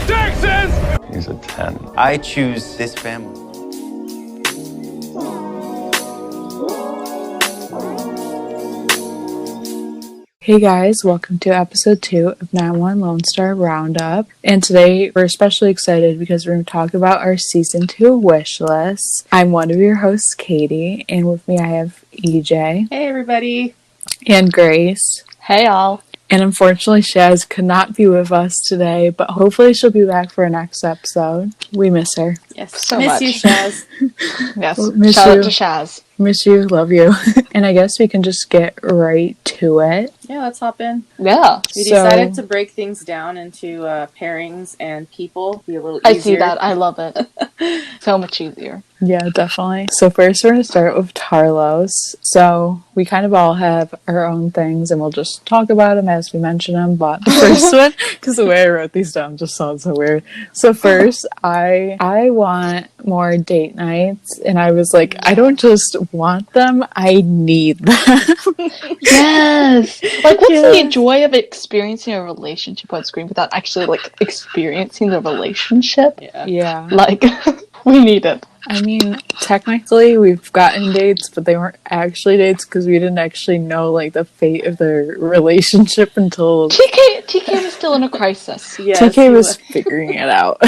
taxes! He's a 10. I choose this family. Hey guys, welcome to episode 2 of 9-1 Lone Star Roundup. And today we're especially excited because we're going to talk about our season 2 wish list. I'm one of your hosts, Katie, and with me I have EJ. Hey everybody. And Grace. Hey all. And unfortunately, Shaz could not be with us today, but hopefully she'll be back for our next episode. We miss her. Yes, so miss you, Shaz. Yes, shout out to Shaz. Miss you, love you. And I guess we can just get right to it. Yeah, let's hop in. Yeah. We decided to break things down into pairings and people. Be a little easier. I see that. I love it. So much easier. Yeah, definitely. So first we're going to start with Tarlos. So we kind of all have our own things and we'll just talk about them as we mention them. But the first one, because the way I wrote these down just sounds so weird. So first, I want more date nights. And I was like, I don't just want them, I need them. Yes. Like, what's the joy of experiencing a relationship on screen without actually, like, experiencing the relationship? Yeah. Like, we need it. I mean, technically we've gotten dates, but they weren't actually dates because we didn't actually know, like, the fate of their relationship until... TK was still in a crisis. Yes, TK was figuring it out.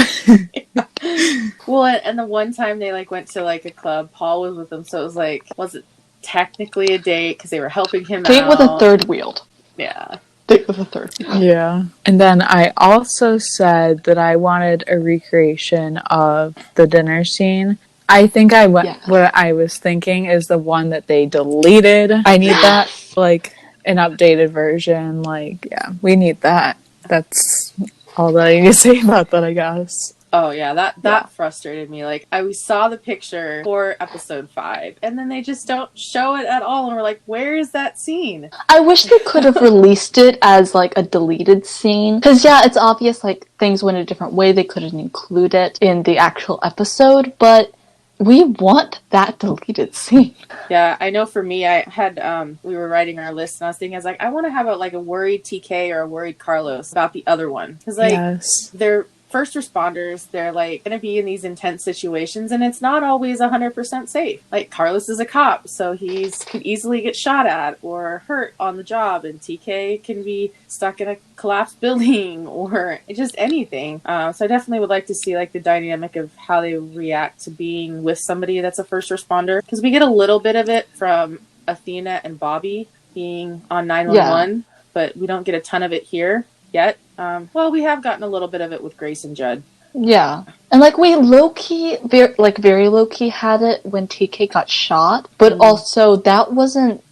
Well, and the one time they, like, went to, like, a club, Paul was with them, so it was like, was it technically a date because they were helping him out? Date with a third wheeled. Yeah. Date with a third wheeled. Yeah. And then I also said that I wanted a recreation of the dinner scene. I think what I was thinking is the one that they deleted. I need that, like, an updated version. Like, yeah, we need that. That's all that I need to say about that, I guess. Oh yeah, that frustrated me. Like, we saw the picture for episode 5, and then they just don't show it at all, and we're like, where is that scene? I wish they could have released it as, like, a deleted scene. Because, yeah, it's obvious, like, things went a different way. They couldn't include it in the actual episode, but we want that deleted scene. Yeah, I know for me, I had, we were writing our list, and I was thinking, I want to have a worried TK or a worried Carlos about the other one. Because, like, they're first responders, they're, like, going to be in these intense situations, and it's not always 100% safe. Like, Carlos is a cop, so could easily get shot at or hurt on the job, and TK can be stuck in a collapsed building or just anything. So I definitely would like to see, like, the dynamic of how they react to being with somebody that's a first responder, because we get a little bit of it from Athena and Bobby being on 911, but we don't get a ton of it here yet. Well, we have gotten a little bit of it with Grace and Judd. Yeah. And, like, we low-key, very low-key had it when TK got shot, but also that wasn't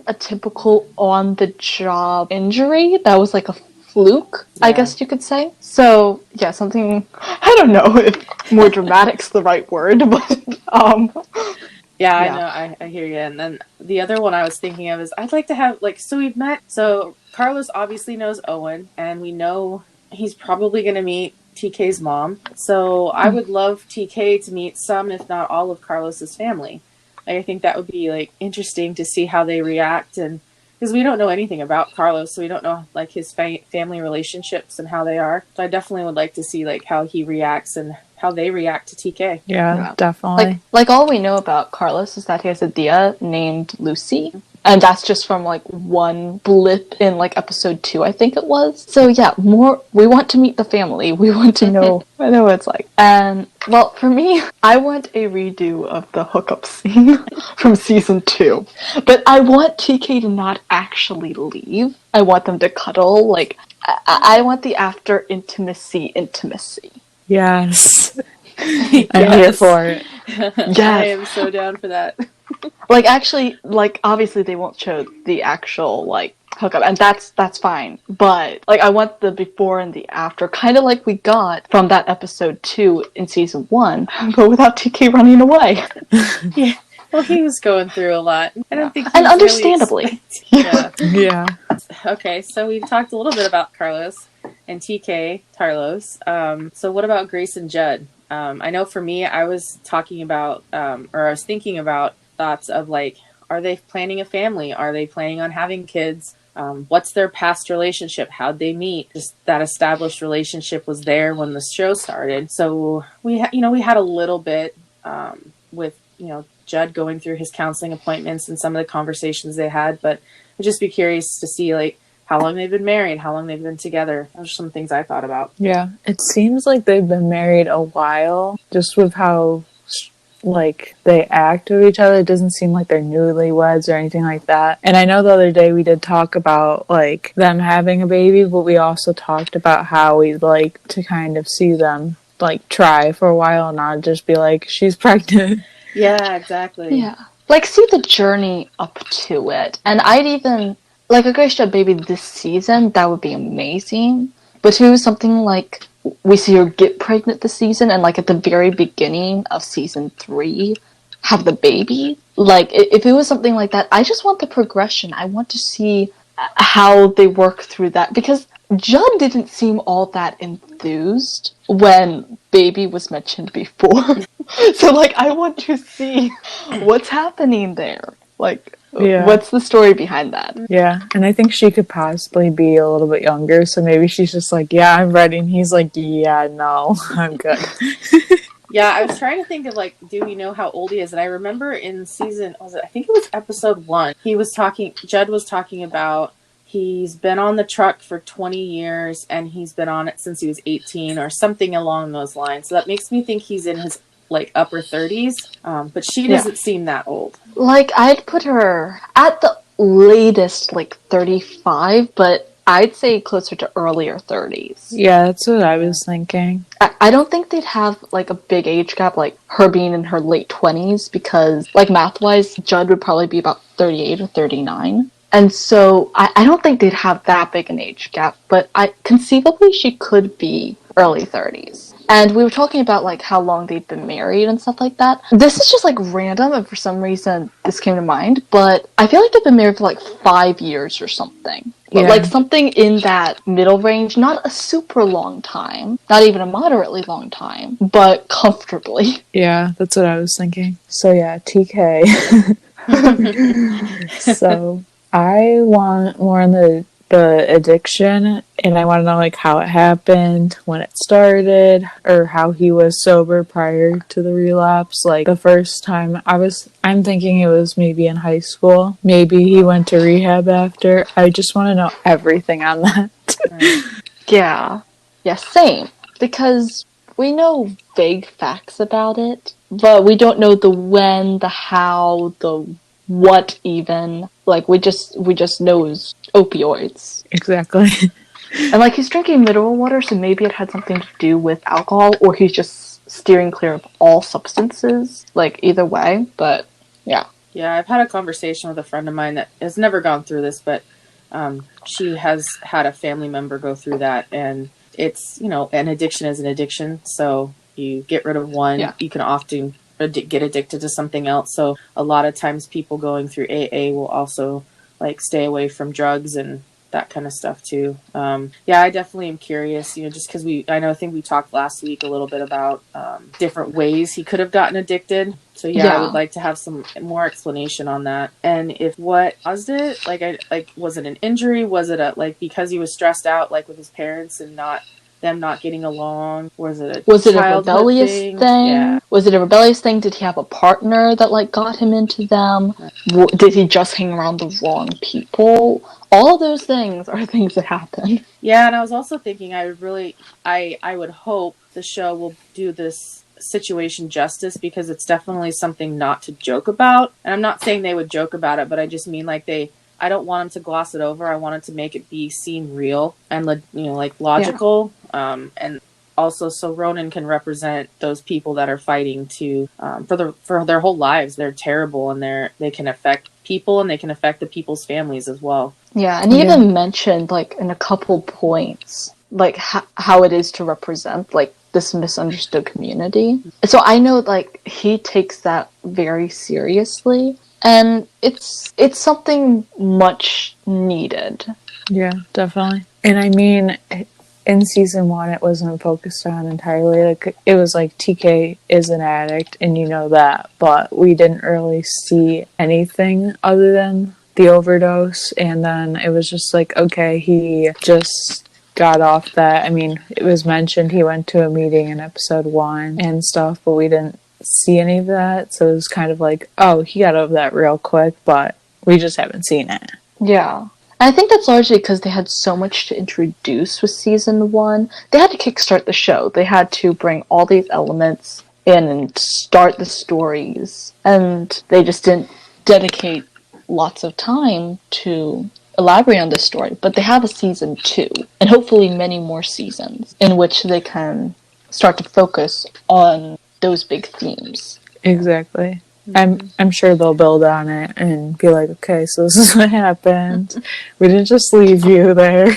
a typical on-the-job injury. That was, like, a fluke, I guess you could say. So, yeah, something, I don't know if more dramatic's the right word, but, Yeah, I know, I hear you. And then the other one I was thinking of is I'd like to have, like, so Carlos obviously knows Owen, and we know he's probably going to meet TK's mom. So I would love TK to meet some, if not all, of Carlos's family. Like, I think that would be, like, interesting to see how they react, and because we don't know anything about Carlos, so we don't know, like, his family relationships and how they are. So I definitely would like to see, like, how he reacts and how they react to TK. Yeah, definitely. Like all we know about Carlos is that he has a Dia named Lucy. And that's just from, like, one blip in, like, episode 2, I think it was. So, yeah, we want to meet the family. We want to know, I know what it's like. And, well, for me, I want a redo of the hookup scene from season 2. But I want TK to not actually leave. I want them to cuddle. Like, I want the after intimacy. Yes. I'm here for it. Yes. I am so down for that. Like, actually, like, obviously they won't show the actual, like, hookup, and that's fine. But, like, I want the before and the after, kind of like we got from that episode 2 in season 1, but without TK running away. Yeah. Well, he was going through a lot. I don't think he and was understandably. Really Yeah. Okay, so we've talked a little bit about Carlos and TK, Tarlos. So what about Grace and Judd? I know for me, I was talking about, or I was thinking about thoughts of, like, are they planning a family? Are they planning on having kids what's their past relationship, how'd they meet. Just that established relationship was there when the show started. So we had a little bit with Judd going through his counseling appointments and some of the conversations they had, but I'd just be curious to see like how long they've been married, how long they've been together. Those are some things I thought about. Yeah, it seems like they've been married a while, just with how like they act with each other. It doesn't seem like they're newlyweds or anything like that. And I know the other day we did talk about like them having a baby, but we also talked about how we'd like to kind of see them like try for a while and not just be like, she's pregnant. Yeah, exactly. Yeah. Like, see the journey up to it. And I'd even, like, a Grace Judd baby this season, that would be amazing. But to something like, we see her get pregnant this season, and, like, at the very beginning of season 3, have the baby. Like, if it was something like that, I just want the progression. I want to see how they work through that. Because Judd didn't seem all that enthused when baby was mentioned before. So, like, I want to see what's happening there. Like, what's the story behind that? Yeah, and I think she could possibly be a little bit younger, so maybe she's just like, yeah, I'm ready, and he's like, yeah, no, I'm good. Yeah, I was trying to think of, like, do we know how old he is? And I remember in I think it was episode 1, Judd was talking about he's been on the truck for 20 years, and he's been on it since he was 18, or something along those lines. So that makes me think he's in his like upper 30s, but she doesn't seem that old. Like, I'd put her at the latest like 35, but I'd say closer to earlier 30s. Yeah, that's what I was thinking. I don't think they'd have like a big age gap, like her being in her late 20s, because like math-wise, Judd would probably be about 38 or 39. And so I don't think they'd have that big an age gap, but conceivably she could be early 30s. And we were talking about like how long they'd been married and stuff like that. This is just like random, and for some reason this came to mind, but I feel like they've been married for like 5 years or something. Yeah. Like something in that middle range, not a super long time, not even a moderately long time, but comfortably. Yeah, that's what I was thinking. So yeah, TK. So I want more on the addiction, and I want to know like how it happened, when it started, or how he was sober prior to the relapse. Like the first time I'm thinking it was maybe in high school. Maybe he went to rehab after. I just want to know everything on that. Yeah, same. Because we know vague facts about it, but we don't know the when, the how, the what even. Like, we just know it's opioids. Exactly. And like, he's drinking mineral water, so maybe it had something to do with alcohol, or he's just steering clear of all substances. Like, either way, but yeah. Yeah, I've had a conversation with a friend of mine that has never gone through this, but she has had a family member go through that, and it's, an addiction is an addiction, so you get rid of one, you can often get addicted to something else. So a lot of times people going through AA will also like stay away from drugs and that kind of stuff too. I definitely am curious, just because I think we talked last week a little bit about different ways he could have gotten addicted. So I would like to have some more explanation on that. And if what caused it, was it an injury? Was it because he was stressed out, like with his parents and them not getting along? Was it a rebellious thing? Yeah. Was it a rebellious thing? Did he have a partner that got him into them? Did he just hang around the wrong people? All those things are things that happen. Yeah, and I was also thinking I would hope the show will do this situation justice, because it's definitely something not to joke about. And I'm not saying they would joke about it, but I just mean I don't want them to gloss it over. I want it to make it seem real and logical. Yeah. And also so Ronan can represent those people that are fighting to for their whole lives. They're terrible, and they can affect people, and they can affect the people's families as well. Yeah, and he even mentioned in a couple points how it is to represent this misunderstood community. So I know he takes that very seriously. And it's something much needed. Yeah, definitely. And I mean, in season 1, it wasn't focused on entirely. It was TK is an addict, and you know that. But we didn't really see anything other than the overdose, and then it was just like, okay, he just got off that. I mean, it was mentioned he went to a meeting in episode 1 and stuff, but we didn't see any of that, so it was kind of like, oh, he got over that real quick, but we just haven't seen it. Yeah. I think that's largely because they had so much to introduce with season 1. They had to kickstart the show. They had to bring all these elements in and start the stories. And they just didn't dedicate lots of time to elaborate on this story. But they have a season 2, and hopefully many more seasons, in which they can start to focus on those big themes. Exactly. I'm sure they'll build on it and be like, okay, so this is what happened. We didn't just leave you there.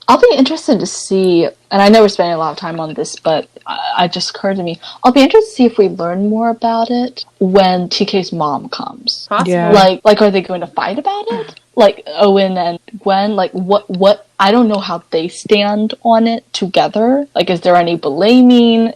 I'll be interested to see, and I know we're spending a lot of time on this, but it just occurred to me, I'll be interested to see if we learn more about it when TK's mom comes. Possible. Yeah. Like, are they going to fight about it? Like, Owen and Gwen, like, what, I don't know how they stand on it together. Like, is there any blaming?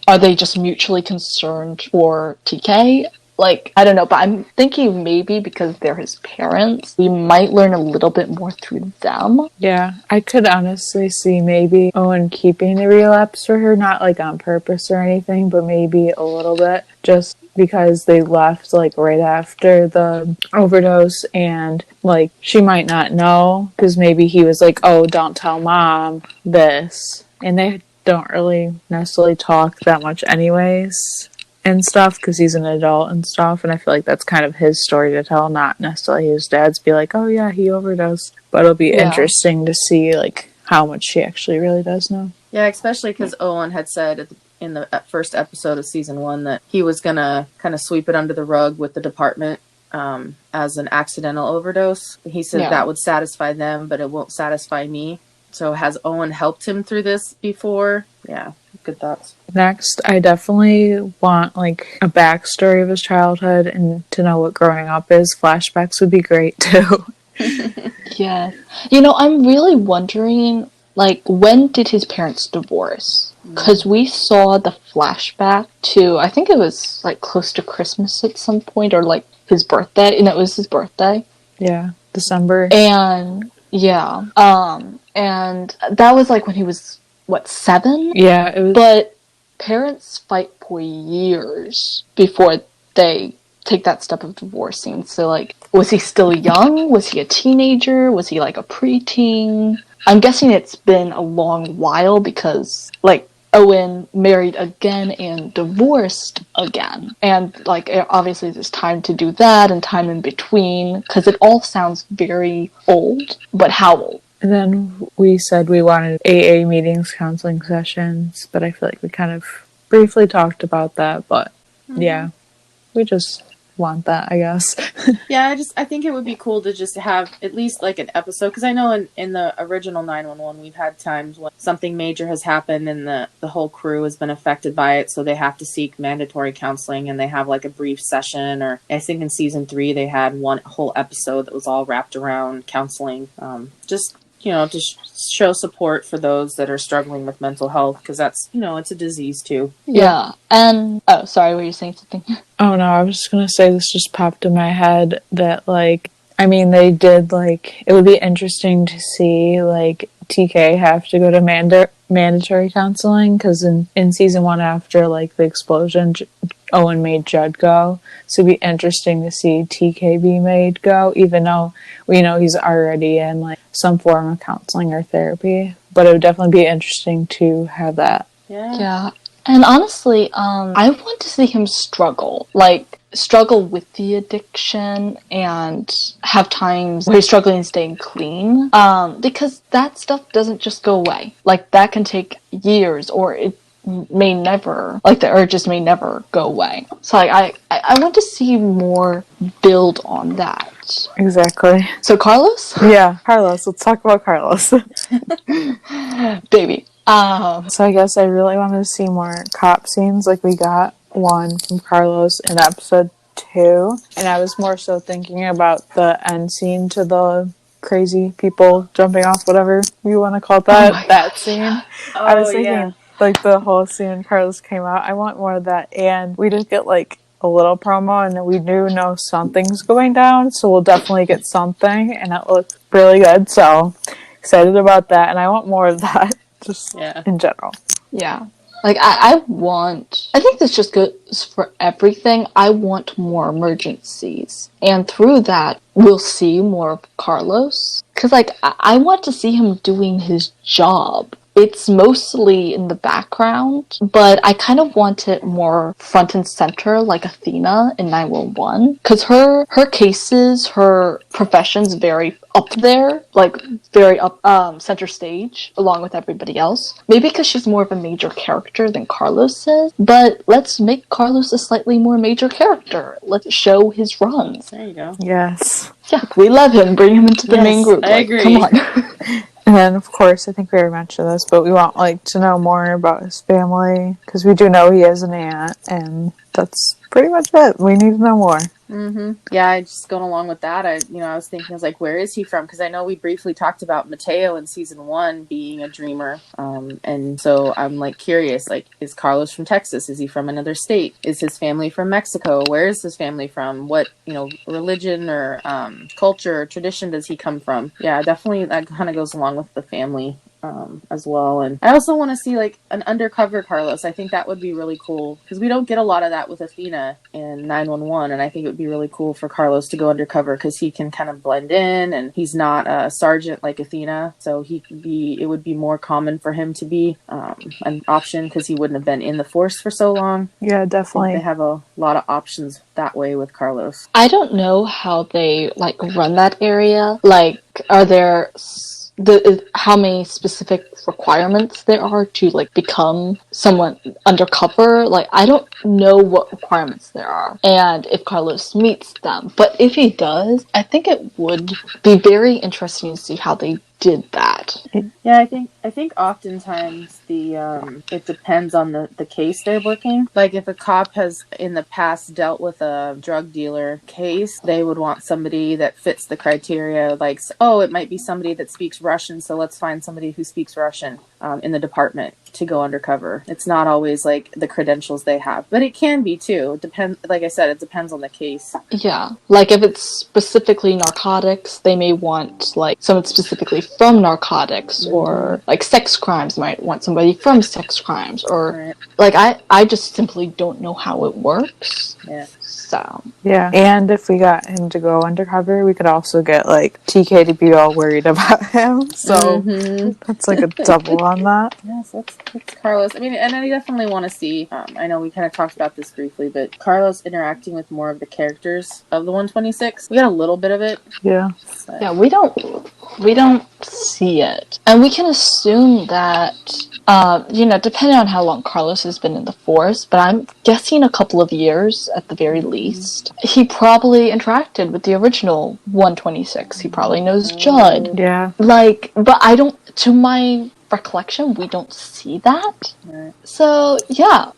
Are they just mutually concerned for TK? Like, I don't know, but I'm thinking maybe because they're his parents, we might learn a little bit more through them. Yeah, I could honestly see maybe Owen keeping the relapse for her, not like on purpose or anything, but maybe a little bit, just because they left like right after the overdose, and like she might not know, because maybe he was like, oh, don't tell mom this, and they don't really necessarily talk that much anyways and stuff, because he's an adult and stuff, and I feel like that's kind of his story to tell, not necessarily his dad's. Be like, oh yeah, he overdosed, but it'll be interesting to see like how much she actually really does know. Yeah, especially because Owen had said in the first episode of season 1 that he was gonna kind of sweep it under the rug with the department as an accidental overdose. He said that would satisfy them, but it won't satisfy me. So has Owen helped him through this before? Yeah, good thoughts. Next, I definitely want like a backstory of his childhood and to know what growing up is. Flashbacks would be great too. Yeah. You know, I'm really wondering, like, when did his parents divorce? Because we saw the flashback to, I think it was like close to Christmas at some point, or like his birthday, and it was his birthday. Yeah, December. And yeah, and that was like when he was, what, 7? Yeah, it was. But parents fight for years before they take that step of divorcing. So, like, was he still young? Was he a teenager? Was he like a preteen? I'm guessing it's been a long while because, like, Owen married again and divorced again. And, like, obviously there's time to do that and time in between, because it all sounds very old. But how old? And then we said we wanted AA meetings, counseling sessions, but I feel like we kind of briefly talked about that, but yeah, we just want that, I guess. Yeah, I think it would be cool to just have at least like an episode, because I know in the original 911 we've had times when something major has happened and the whole crew has been affected by it, so they have to seek mandatory counseling and they have like a brief session, or I think in season 3 they had one whole episode that was all wrapped around counseling. Just, you know, to show support for those that are struggling with mental health, because that's, you know, it's a disease too. Yeah. And, oh, sorry, were you saying something? Oh no, I was just gonna say, this just popped in my head that, like, I mean, they did, like, it would be interesting to see, like, TK have to go to mandatory counseling, because in season 1, after, like, the explosion, Owen made Judd go. So it'd be interesting to see TK be made go, even though we know he's already in, like, some form of counseling or therapy. But it would definitely be interesting to have that. Yeah. And honestly, I want to see him struggle. Like, struggle with the addiction and have times where he's struggling staying clean. Because that stuff doesn't just go away. Like, that can take years, or it may never, like, the urges may never go away. So, like, I want to see more build on that. Exactly. So, Carlos? Yeah, Carlos. Let's talk about Carlos. Baby. So I guess I really wanted to see more cop scenes. Like, we got one from Carlos in episode 2, and I was more so thinking about the end scene to the crazy people jumping off, whatever you want to call that, that scene. I was thinking, like, the whole scene when Carlos came out, I want more of that, and we did get, like, a little promo, and we do know something's going down, so we'll definitely get something, and it looks really good. So excited about that, and I want more of that, just in general. Yeah. Like, I think this just goes for everything. I want more emergencies. And through that, we'll see more of Carlos. Because, like, I want to see him doing his job. It's mostly in the background, but I kind of want it more front and center, like Athena in 911. Because her cases, her profession's very up there, like very up center stage, along with everybody else. Maybe because she's more of a major character than Carlos is, but let's make Carlos a slightly more major character. Let's show his runs. There you go. Yes. Yeah, we love him. Bring him into the main group. I agree. Come on. And then, of course, I think we already mentioned this, but we want to know more about his family, because we do know he has an aunt, and that's pretty much it. We need to know more. Yeah, I just going along with that. I was thinking, I was like, where is he from? Because I know we briefly talked about Mateo in season 1 being a dreamer, and so I'm like curious, like, is Carlos from Texas? Is he from another state? Is his family from Mexico? Where is his family from? What religion or culture or tradition does he come from? Yeah, definitely that kind of goes along with the family as well. And I also want to see like an undercover Carlos. I think that would be really cool, because we don't get a lot of that with Athena in 911, and I think it would be really cool for Carlos to go undercover, because he can kind of blend in, and he's not a sergeant like Athena, so it would be more common for him to be an option, because he wouldn't have been in the force for so long. Yeah, definitely. They have a lot of options that way with Carlos. I don't know how they like run that area. Like, are there how many specific requirements there are to like become someone undercover? Like, I don't know what requirements there are, and if Carlos meets them. But if he does, I think it would be very interesting to see how they did that. Yeah, I think oftentimes it depends on the case they're working. Like, if a cop has in the past dealt with a drug dealer case, they would want somebody that fits the criteria. Like, oh, it might be somebody that speaks Russian, so let's find somebody who speaks Russian in the department to go undercover. It's not always like the credentials they have, but it can be too. Depends. Like I said, it depends on the case. Yeah, like if it's specifically narcotics, they may want like someone specifically from narcotics, or like sex crimes might want somebody from sex crimes, or like I just simply don't know how it works. Yeah. So yeah, and if we got him to go undercover, we could also get like TK to be all worried about him. So that's like a double on that. Yes, that's Carlos. I mean, and I definitely want to see. I know we kind of talked about this briefly, but Carlos interacting with more of the characters of the 126. We got a little bit of it. Yeah. But. Yeah, we don't see it, and we can assume that. Depending on how long Carlos has been in the force, but I'm guessing a couple of years at the very least. He probably interacted with the original 126. He probably knows Judd. Yeah. Like, but to my recollection, we don't see that. Right. So, yeah.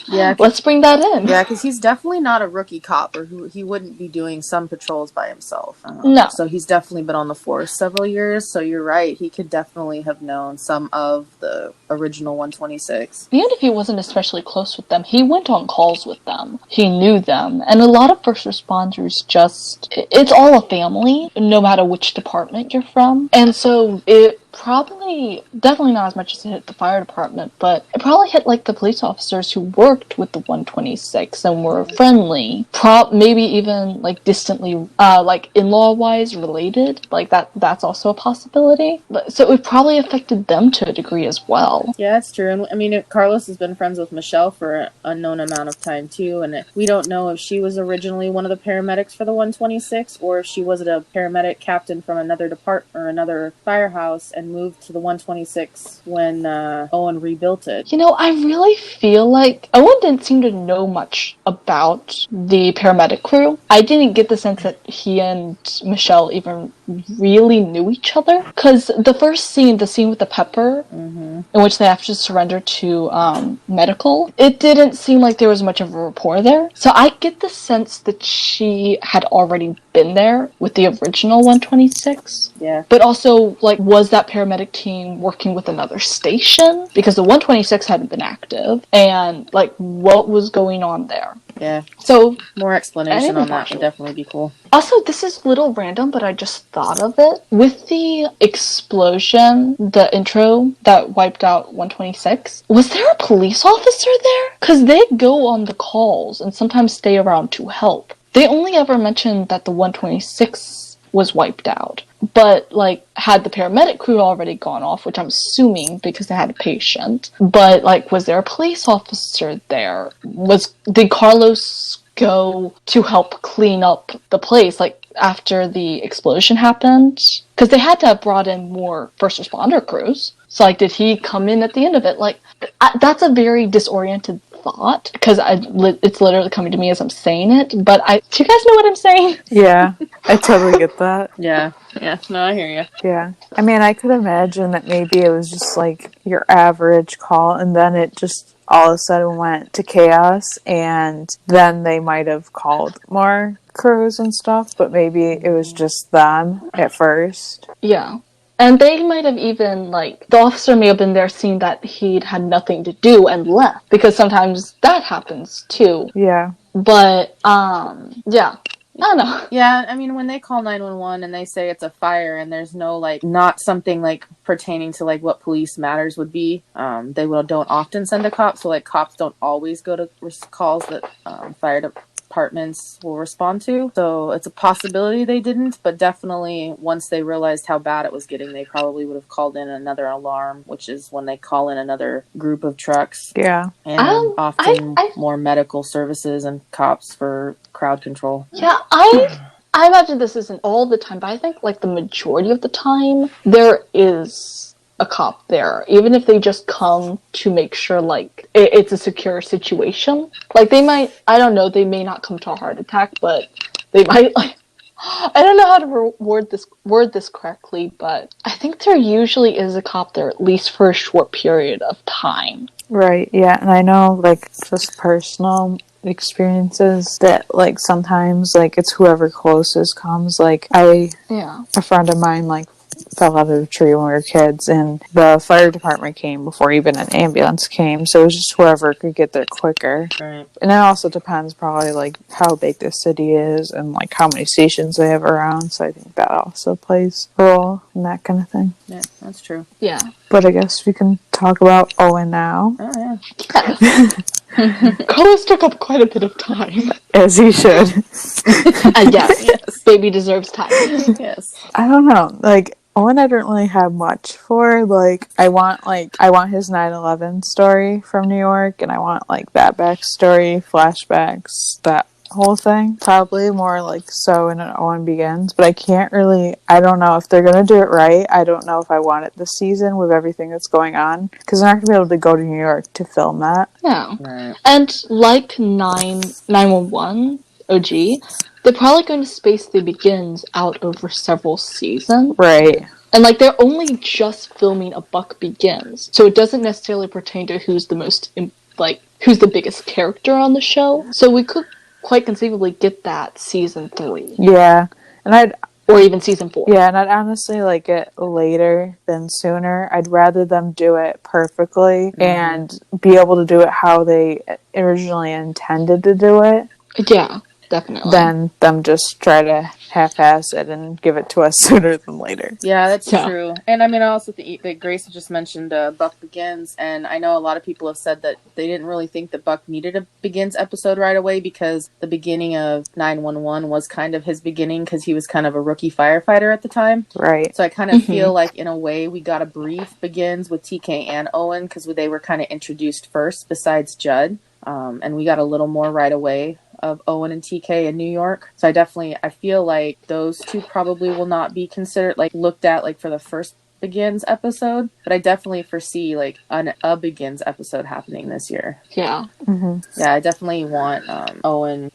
Yeah, let's bring that in. Yeah, because he's definitely not a rookie cop, or he wouldn't be doing some patrols by himself. No. So he's definitely been on the force several years. So you're right. He could definitely have known some of the original 126. Even if he wasn't especially close with them, he went on calls with them. He knew them. And a lot of first responders it's all a family, no matter which department you're from. And so it definitely not as much as it hit the fire department, but it probably hit like the police officers who worked with the 126 and were friendly, maybe even like distantly like in-law wise related, like that's also a possibility. So it probably affected them to a degree as well. Yeah, that's true. And I mean, Carlos has been friends with Michelle for an unknown amount of time too, and we don't know if she was originally one of the paramedics for the 126, or if she was a paramedic captain from another department or another firehouse and moved to the 126 when Owen rebuilt it. I really feel like Owen didn't seem to know much about the paramedic crew. I didn't get the sense that he and Michelle even really knew each other. Because the scene with the pepper, in which they have to surrender to medical, it didn't seem like there was much of a rapport there. So I get the sense that she had already been there with the original 126. Yeah. But also, like, was that paramedic team working with another station? Because the 126 hadn't been active. And, like, what was going on there? Yeah. So More explanation on that partial. would definitely be cool. Also, this is a little random, but I just thought of it. With the explosion, the intro that wiped out 126, was there a police officer there? Because they go on the calls and sometimes stay around to help. They only ever mentioned that the 126 was wiped out. But, like, had the paramedic crew already gone off, which I'm assuming because they had a patient. But, like, was there a police officer there? Did Carlos go to help clean up the place, like, after the explosion happened? Because they had to have brought in more first responder crews. So, like, did he come in at the end of it? Like, that's a very disoriented thought, because it's literally coming to me as I'm saying it, but do you guys know what I'm saying? Yeah, I totally get that. Yeah. No, I hear you. Yeah. I mean, I could imagine that maybe it was just like your average call, and then it just all of a sudden went to chaos, and then they might have called more crews and stuff, but maybe it was just them at first. Yeah. And they might have even, like, the officer may have been there seeing that he'd had nothing to do and left. Because sometimes that happens, too. Yeah. But, yeah. I don't know. Yeah, I mean, when they call 911 and they say it's a fire and there's no, like, not something, like, pertaining to, like, what police matters would be, they don't often send a cop. So, like, cops don't always go to calls that fire departments will respond to. So it's a possibility they didn't, but definitely once they realized how bad it was getting, they probably would have called in another alarm, which is when they call in another group of trucks. Yeah. And often more medical services and cops for crowd control. Yeah, I imagine this isn't all the time, but I think, like, the majority of the time, there is a cop there, even if they just come to make sure, like, it's a secure situation. Like, they might, I don't know, they may not come to a heart attack, but they might, like, I don't know how to word this correctly, but I think there usually is a cop there, at least for a short period of time. Right, yeah, and I know, like, just personal experiences that, like, sometimes, like, it's whoever closest comes. Like, a friend of mine, like, fell out of a tree when we were kids, and the fire department came before even an ambulance came, so it was just whoever could get there quicker. Right. And it also depends probably, like, how big the city is and, like, how many stations they have around, so I think that also plays a role in that kind of thing. Yeah, that's true. Yeah. But I guess we can talk about Owen now. Oh, yeah. Carlos took up quite a bit of time. As he should. Yes. Baby deserves time. Yes. I don't know. Like, Owen I don't really have much for. Like, I want his 9/11 story from New York, and I want, like, that backstory, flashbacks, that whole thing. Probably more like so in an Owen Begins, but I don't know if they're gonna do it right. I don't know if I want it this season with everything that's going on, because they're not gonna be able to go to New York to film that. Yeah. Right. And like 911 OG, they're probably going to space the Begins out over several seasons. Right. And, like, they're only just filming A Buck Begins, so it doesn't necessarily pertain to who's the biggest character on the show. So we could quite conceivably get that season 3. Yeah. Or even season 4. Yeah, and I'd honestly like it later than sooner. I'd rather them do it perfectly and be able to do it how they originally intended to do it. Yeah, definitely. Than them just try to half-ass it and give it to us sooner than later. Yeah, that's true. And I mean, I also think that Grace just mentioned Buck Begins, and I know a lot of people have said that they didn't really think that Buck needed a Begins episode right away, because the beginning of 911 was kind of his beginning, because he was kind of a rookie firefighter at the time. Right. So I kind of feel like, in a way, we got a brief Begins with TK and Owen, because they were kind of introduced first, besides Judd. And we got a little more right away of Owen and TK in New York. So I feel like those two probably will not be considered, like, looked at, like, for the first Begins episode, but I definitely foresee, like, a Begins episode happening this year. Yeah. Mm-hmm. Yeah, I definitely want Owen,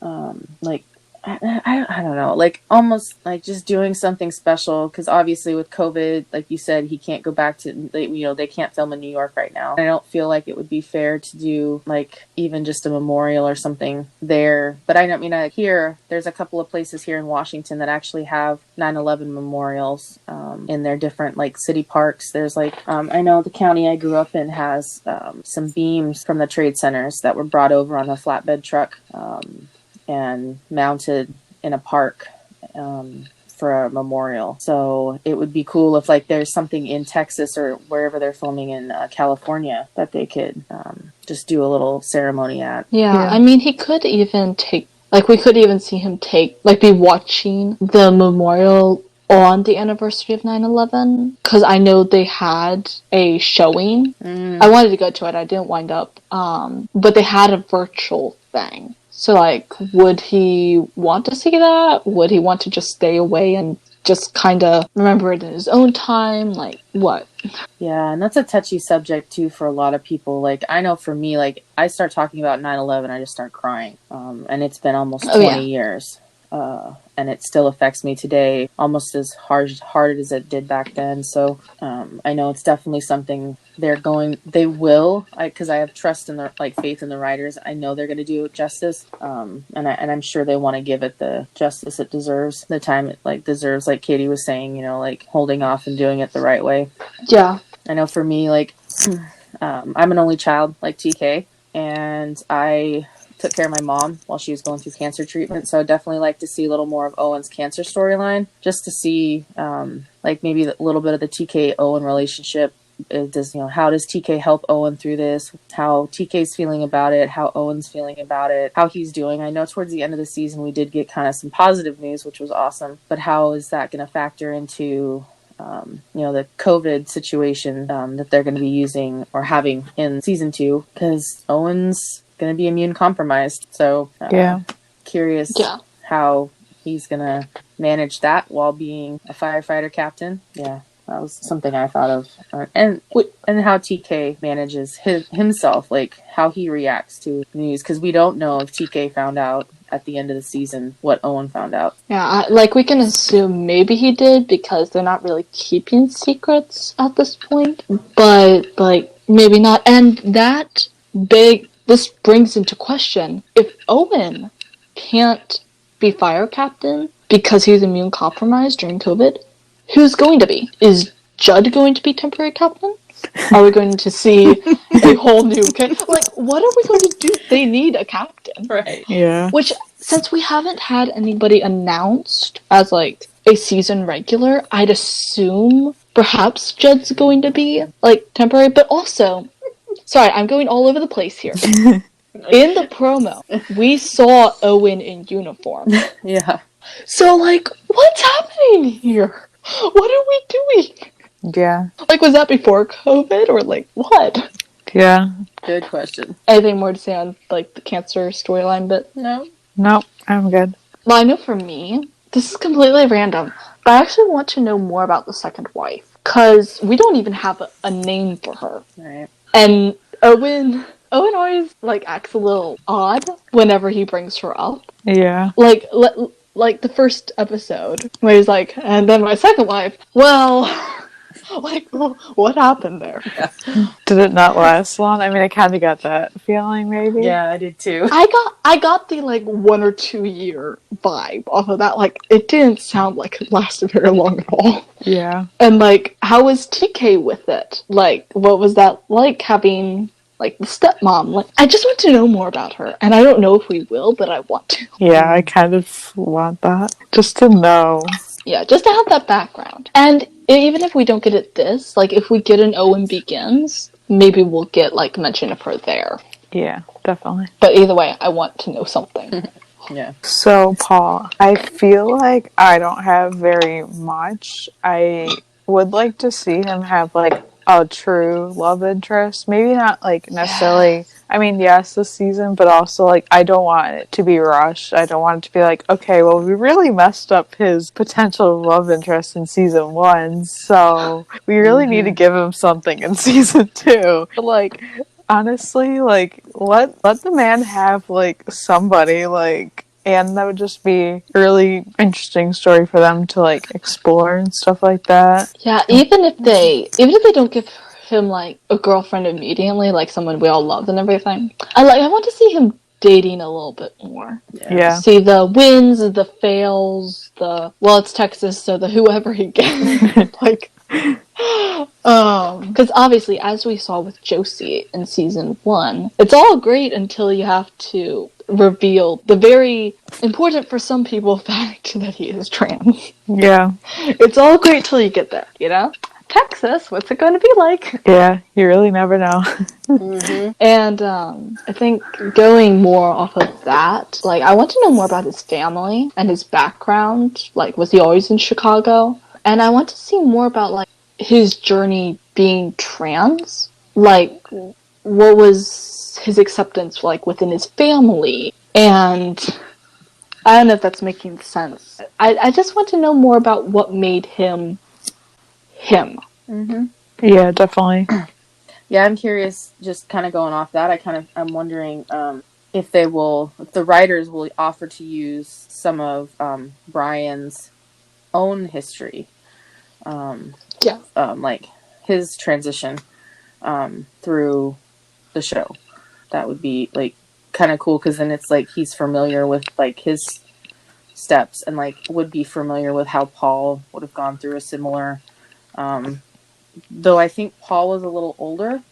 like, I don't know, like almost like just doing something special, because obviously with COVID, like you said, he can't go back to, they can't film in New York right now. I don't feel like it would be fair to do like even just a memorial or something there. But I mean, here there's a couple of places here in Washington that actually have 9/11 memorials in their different like city parks. There's like I know the county I grew up in has some beams from the trade centers that were brought over on a flatbed truck and mounted in a park for a memorial. So it would be cool if like there's something in Texas or wherever they're filming in California that they could just do a little ceremony at. Yeah, I mean, he could even take, like, we could even see him be watching the memorial on the anniversary of 9/11, because I know they had a showing. I wanted to go to it, I didn't wind up, but they had a virtual thing. So, like, would he want to see that? Would he want to just stay away and just kind of remember it in his own time? Like, what? Yeah, and that's a touchy subject, too, for a lot of people. Like, I know for me, like, I start talking about 9/11, I just start crying. And it's been almost 20 years. And it still affects me today almost as hard as it did back then. So I know it's definitely something they will, because I have trust in faith in the writers. I know they're going to do it justice, and I'm sure they want to give it the justice it deserves, the time it deserves, like Katie was saying, like holding off and doing it the right way. Yeah. I know for me, like I'm an only child like TK, and I took care of my mom while she was going through cancer treatment. So I'd definitely like to see a little more of Owen's cancer storyline, just to see maybe a little bit of the TK Owen relationship. How does TK help Owen through this? How TK's feeling about it, how Owen's feeling about it, how he's doing. I know towards the end of the season we did get kind of some positive news, which was awesome, but how is that going to factor into the COVID situation that they're going to be using or having in season 2, because Owen's going to be immune compromised. So curious how he's going to manage that while being a firefighter captain. Yeah, that was something I thought of. And how TK manages himself, like how he reacts to news, because we don't know if TK found out at the end of the season what Owen found out. Yeah, we can assume maybe he did, because they're not really keeping secrets at this point, but maybe not. And this brings into question, if Owen can't be fire captain because he's immune compromised during COVID, who's going to be? Is Judd going to be temporary captain? Are we going to see a whole new... what are we going to do? They need a captain. Right. Yeah. Which, since we haven't had anybody announced as, a season regular, I'd assume perhaps Judd's going to be, temporary, but also... Sorry, I'm going all over the place here. In the promo, we saw Owen in uniform. Yeah. So, what's happening here? What are we doing? Yeah. Was that before COVID, or, what? Yeah. Good question. Anything more to say on, the cancer storyline bit? No. Nope, I'm good. Well, I know for me, this is completely random, but I actually want to know more about the second wife, because we don't even have a name for her. Right. And Owen always, acts a little odd whenever he brings her up. Yeah. Like the first episode, where he's like, and then my second wife, well, what happened there? Yeah. Did it not last long? I mean, I kind of got that feeling, maybe. Yeah, I did too. I got the 1 or 2 year vibe off of that. It didn't sound like it lasted very long at all. Yeah. And how was TK with it? What was that like, having the stepmom? I just want to know more about her, and I don't know if we will, but I want to. Yeah, I kind of want that, just to know. Yeah, just to have that background. And even if we don't get it if we get an Owen Begins, maybe we'll get mention of her there. Yeah, definitely. But either way, I want to know something. Yeah. So, Paul, I feel like I don't have very much. I would like to see him have a true love interest. Maybe not necessarily. I mean, yes, this season, but also I don't want it to be rushed. I don't want it to be okay, well, we really messed up his potential love interest in season 1, so we really need to give him something in season 2. Honestly, let the man have somebody And that would just be a really interesting story for them to like explore and stuff like that. Yeah, even if they don't give him like a girlfriend immediately, like someone we all love and everything, I want to see him dating a little bit more. Yeah. See the wins, the fails, it's Texas, so the whoever he gets, like, because obviously, as we saw with Josie in season 1, it's all great until you have to reveal the very important for some people fact that he is trans. Yeah. It's all great till you get there, you know? Texas, what's it going to be like? Yeah, you really never know. Mm-hmm. And I think going more off of that, like, I want to know more about his family and his background. Like, was he always in Chicago? And I want to see more about, like, his journey being trans. Like, what was his acceptance, like, within his family? And I don't know if that's making sense. I just want to know more about what made him him. Mm-hmm. Yeah, definitely. Yeah, I'm curious, just kind of going off that, I'm wondering if the writers will offer to use some of Brian's own history. Like his transition through the show. That would be like kind of cool, because then it's like he's familiar with like his steps and like would be familiar with how Paul would have gone through a similar though I think Paul was a little older,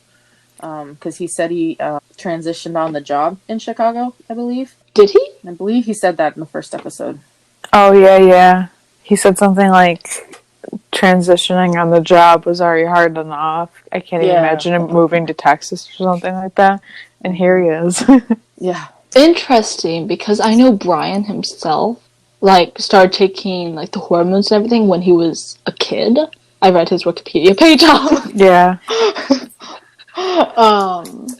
because he said he transitioned on the job in Chicago, I believe. Did he? I believe he said that in the first episode. Oh, yeah. He said something like transitioning on the job was already hard enough. I can't even imagine him moving to Texas or something like that. And here he is. Yeah. Interesting, because I know Brian himself, like, started taking, like, the hormones and everything when he was a kid. I read his Wikipedia page out. Yeah.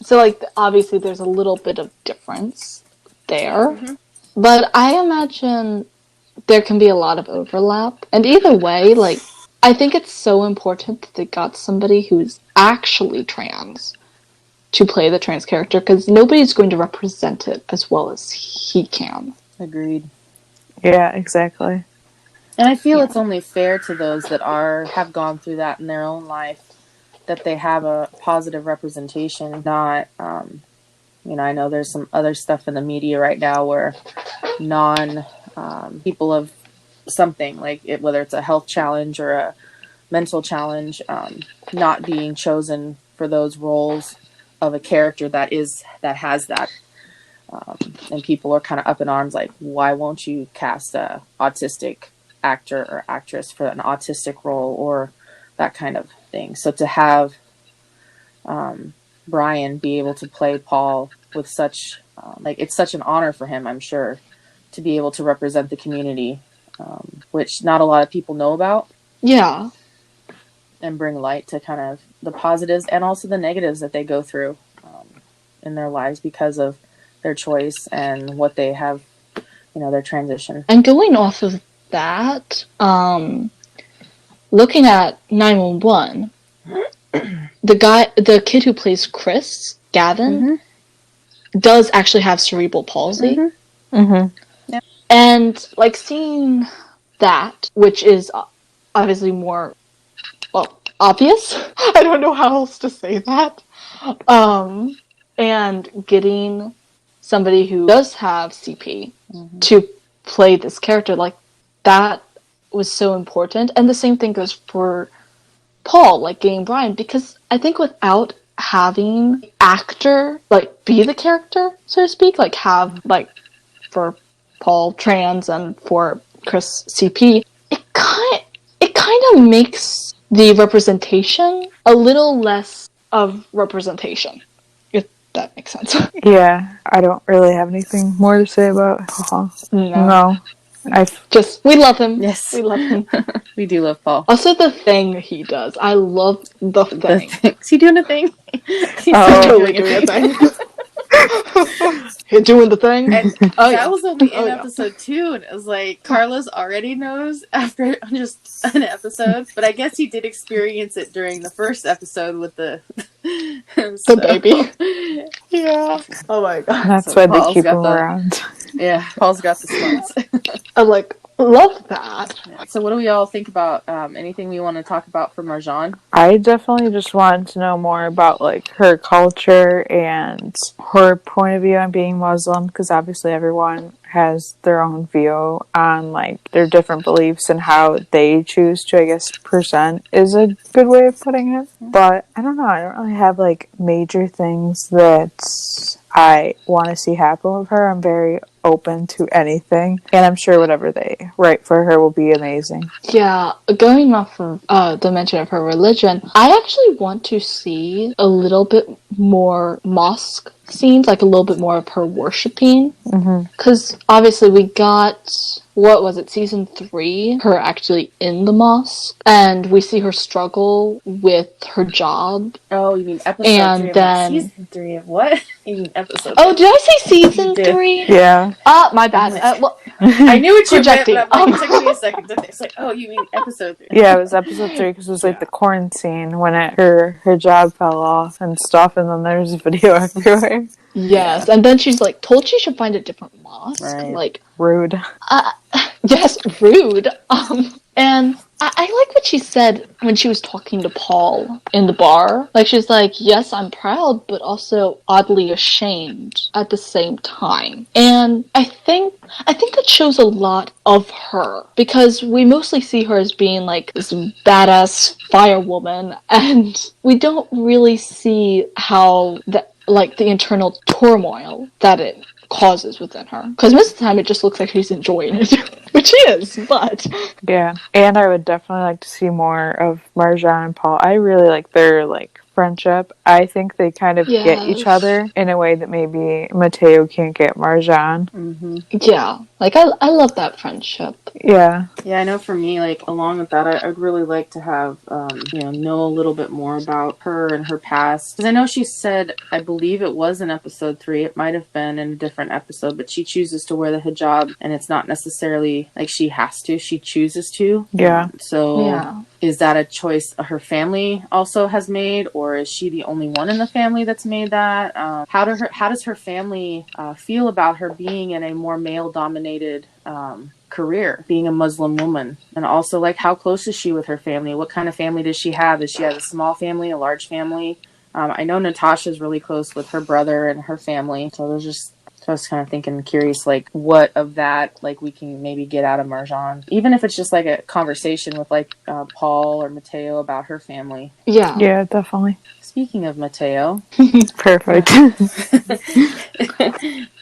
So, like, obviously there's a little bit of difference there. Mm-hmm. But I imagine there can be a lot of overlap. And either way, like, I think it's so important that they got somebody who's actually trans to play the trans character, because nobody's going to represent it as well as he can. Agreed. Yeah, exactly. And I feel it's only fair to those that have gone through that in their own life, that they have a positive representation. Not, I know there's some other stuff in the media right now where people of something, like whether it's a health challenge or a mental challenge, not being chosen for those roles of a character that has that. And people are kind of up in arms, like, why won't you cast a autistic actor or actress for an autistic role or that kind of thing. So to have Brian be able to play Paul with such it's such an honor for him, I'm sure, to be able to represent the community, which not a lot of people know about. Yeah. And bring light to kind of the positives and also the negatives that they go through in their lives because of their choice and what they have, their transition. And going off of that, looking at 911, the kid who plays Chris, Gavin, does actually have cerebral palsy. Yeah. And, like, seeing that, which is obviously more, obvious. I don't know how else to say that. And getting somebody who does have CP to play this character, like, that was so important. And the same thing goes for Paul, like, getting Brian, because I think without having actor, like, be the character, so to speak, like, have, like, for Paul trans and for Chris CP, it kind of makes the representation a little less of representation, if that makes sense. Yeah, I don't really have anything more to say about No. We love him. Yes. We love him. We do love Paul. Also, the thing he does. I love the thing. Is he doing a thing? He's totally doing a thing. He's doing the thing. And that was only in episode 2, and it was like, Carlos already knows after just an episode, but I guess he did experience it during the first episode with the baby. Yeah. Oh my god. That's why they keep him around. Yeah, Paul's got the smarts. I love that. Yeah. So what do we all think about anything we want to talk about for Marjan? I definitely just wanted to know more about like her culture and her point of view on being Muslim, because obviously everyone has their own view on like their different beliefs and how they choose to, I guess, present is a good way of putting it. But I don't know, I don't really have like major things that I want to see happen with her. I'm very open to anything, and I'm sure whatever they write for her will be amazing. Yeah, going off of the mention of her religion, I actually want to see a little bit more mosque scenes, like a little bit more of her worshiping. Because obviously we got, what was it, season 3, her actually in the mosque, and we see her struggle with her job. Oh, you mean episode And 3 of then- season 3 of what? You mean episode Oh, did I say season You did. 3? Yeah. My bad. Well, I knew what you meant, Projecting. but I'm like, it took me a second to think. It's like, oh, you mean episode 3. Yeah, it was episode 3 because it was like the quarantine when her job fell off and stuff, and then there's video everywhere. yes, and then she's like told she should find a different mosque. Right. Like, Rude. yes, rude. And I like what she said when she was talking to Paul in the bar. Like, she's like, yes, I'm proud, but also oddly ashamed at the same time. And I think that shows a lot of her, because we mostly see her as being like this badass firewoman, and we don't really see how the internal turmoil that it causes within her. Because most of the time it just looks like she's enjoying it, which she is, but... Yeah, and I would definitely like to see more of Marjan and Paul. I really like their like friendship. I think they kind of get each Yes. other in a way that maybe Mateo can't get Marjan. Yeah, like, I love that friendship. Yeah. Yeah, I know for me, like, along with that, I'd really like to have, know a little bit more about her and her past. Because I know she said, I believe it was in episode 3, it might have been in a different episode, but she chooses to wear the hijab, and it's not necessarily like she has to, she chooses to. Yeah. So Yeah. is that a choice her family also has made, or is she the only one in the family that's made that? How does her family feel about her being in a more male-dominated career, being a Muslim woman? And also, like, how close is she with her family? What kind of family does she have? Does she have a small family, a large family? I know Natasha's really close with her brother and her family, so I was kind of thinking, curious, like, what of that, like, we can maybe get out of Marjan, even if it's just like a conversation with like Paul or Mateo about her family. Yeah. Yeah, definitely. Speaking of Mateo, Perfect.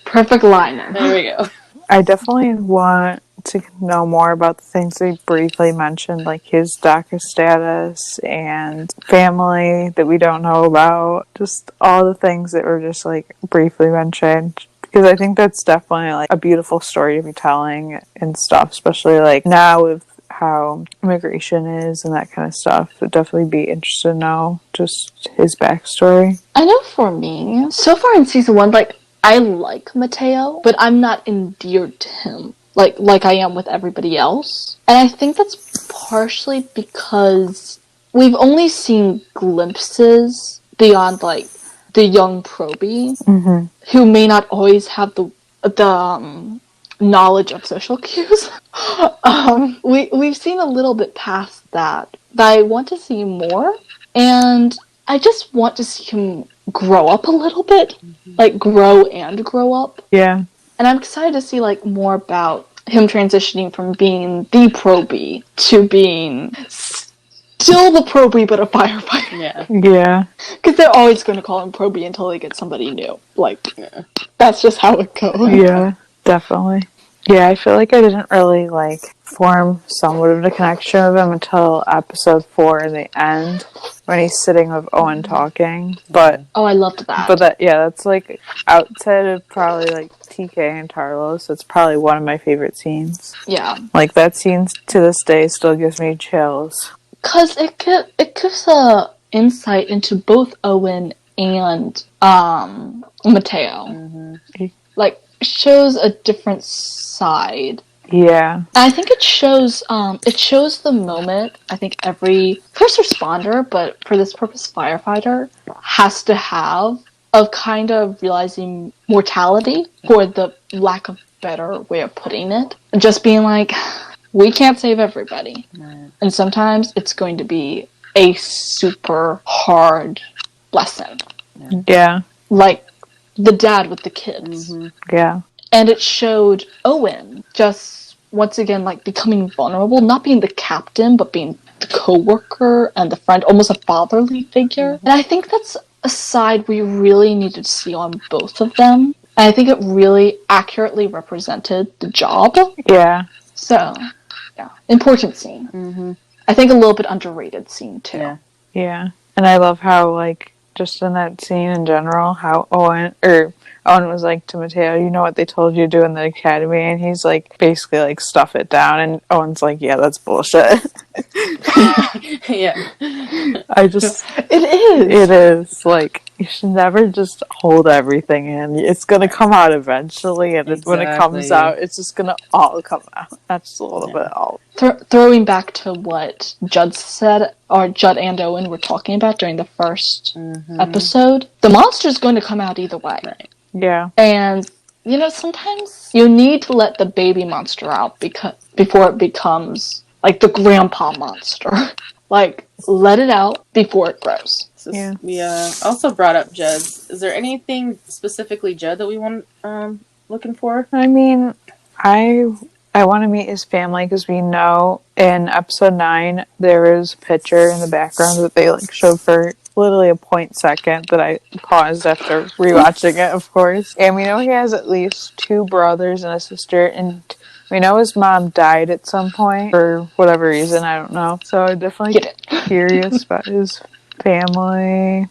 Perfect line. there we go. I definitely want to know more about the things they briefly mentioned, like his DACA status and family that we don't know about. Just all the things that were just like briefly mentioned. Because I think that's definitely like a beautiful story to be telling and stuff, especially like now with how immigration is and that kind of stuff. Would definitely be interested to know just his backstory. I know for me, so far in season 1, like, I like Mateo, but I'm not endeared to him like I am with everybody else. And I think that's partially because we've only seen glimpses beyond, like, the young Proby, who may not always have the knowledge of social cues. We've seen a little bit past that, but I want to see more, and I just want to see him grow up a little bit, like grow up. Yeah. And I'm excited to see like more about him transitioning from being the Proby to being still the Proby but a firefighter. Yeah. Yeah. Because they're always going to call him Proby until they get somebody new. Like, that's just how it goes. Yeah, definitely. Yeah, I feel like I didn't really like form somewhat of a connection with him until episode 4 in the end when he's sitting with Owen talking. But Oh, I loved that. that's like outside of probably like TK and Tarlos, it's probably one of my favorite scenes. Yeah. Like that scene to this day still gives me chills. Because it gives a insight into both Owen and Mateo. Like, shows a different side. Yeah. And I think it shows the moment I think every first responder, but for this purpose firefighter, has to have of kind of realizing mortality for the lack of better way of putting it. Just being like, we can't save everybody. Right. And sometimes it's going to be a super hard lesson. Yeah. Like the dad with the kids. Yeah. And it showed Owen just, once again, like becoming vulnerable, not being the captain, but being the co-worker and the friend, almost a fatherly figure. And I think that's a side we really needed to see on both of them. And I think it really accurately represented the job. Yeah. So, yeah. Important scene. I think a little bit underrated scene, too. Yeah. Yeah. And I love how, like, just in that scene in general, how Owen was like to Mateo, you know what they told you to do in the academy? And he's like, basically like, stuff it down. And Owen's like, yeah, that's bullshit. Yeah. It is. Like, you should never just hold everything in. It's gonna come out eventually, and when it comes out, it's just gonna all come out. That's just a little bit all. Throwing back to what Judd said, or Judd and Owen were talking about during the first episode, the monster's going to come out either way. Right. Yeah. And, you know, sometimes you need to let the baby monster out before it becomes, like, the grandpa monster. Like, let it out before it grows. So we also brought up Judd. Is there anything specifically Judd that we want looking for? I mean, I want to meet his family because we know in episode 9 there is a picture in the background that they like showed for literally a 0.2 that I paused after rewatching it, of course. And we know he has at least 2 brothers and a sister, and we know his mom died at some point for whatever reason, I don't know. So I'm definitely curious about his family.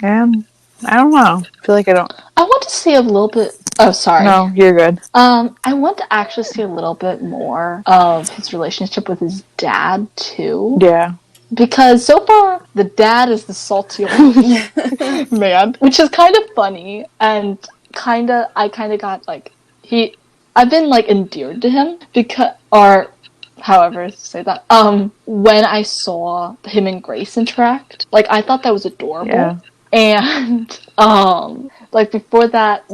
And I don't know. I feel like I want to see a little bit. Oh, sorry. No, you're good. I want to actually see a little bit more of his relationship with his dad, too. Yeah. Because so far, the dad is the salty old man, which is kind of funny, and I kind of got, like, I've been, like, endeared to him, or however to say that, when I saw him and Grace interact. Like, I thought that was adorable. Yeah. And, like, before that,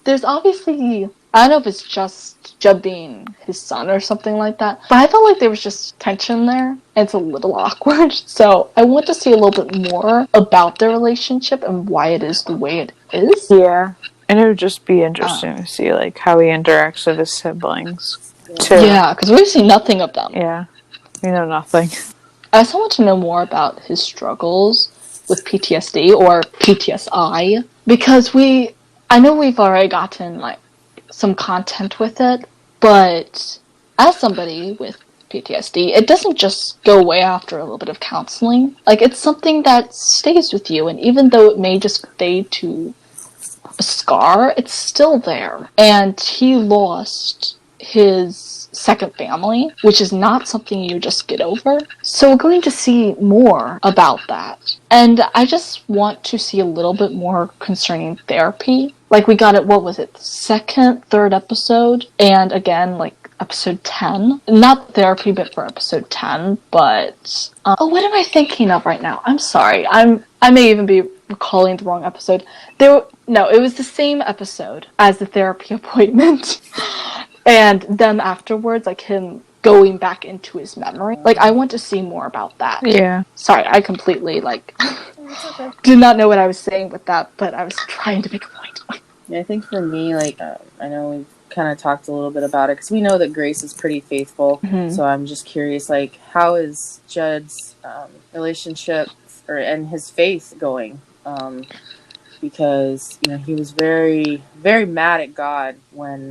there's obviously, I don't know if it's just Judd being his son or something like that, but I felt like there was just tension there, and it's a little awkward. So I want to see a little bit more about their relationship and why it is the way it is. Yeah. And it would just be interesting to see, like, how he interacts with his siblings, too. Yeah, because we've seen nothing of them. Yeah. We know nothing. I also want to know more about his struggles with PTSD, or PTSI, because I know we've already gotten, like, some content with it, but as somebody with PTSD, it doesn't just go away after a little bit of counseling. Like, it's something that stays with you, and even though it may just fade to a scar, it's still there. And he lost his second family, which is not something you just get over. So we're going to see more about that. And I just want to see a little bit more concerning therapy. Like, we got it, what was it, second, third episode, and again, like, episode 10. Not therapy bit for episode 10, but... what am I thinking of right now? I'm sorry. I may even be recalling the wrong episode. No, it was the same episode as the therapy appointment. And them afterwards, like, him going back into his memory. Like, I want to see more about that. Yeah. Sorry, I completely, like... did not know what I was saying with that, but I was trying to make a point. Yeah, I think for me, like, I know we've kind of talked a little bit about it, because we know that Grace is pretty faithful, so I'm just curious, like, how is Judd's relationship and his faith going? Because, you know, he was very, very mad at God when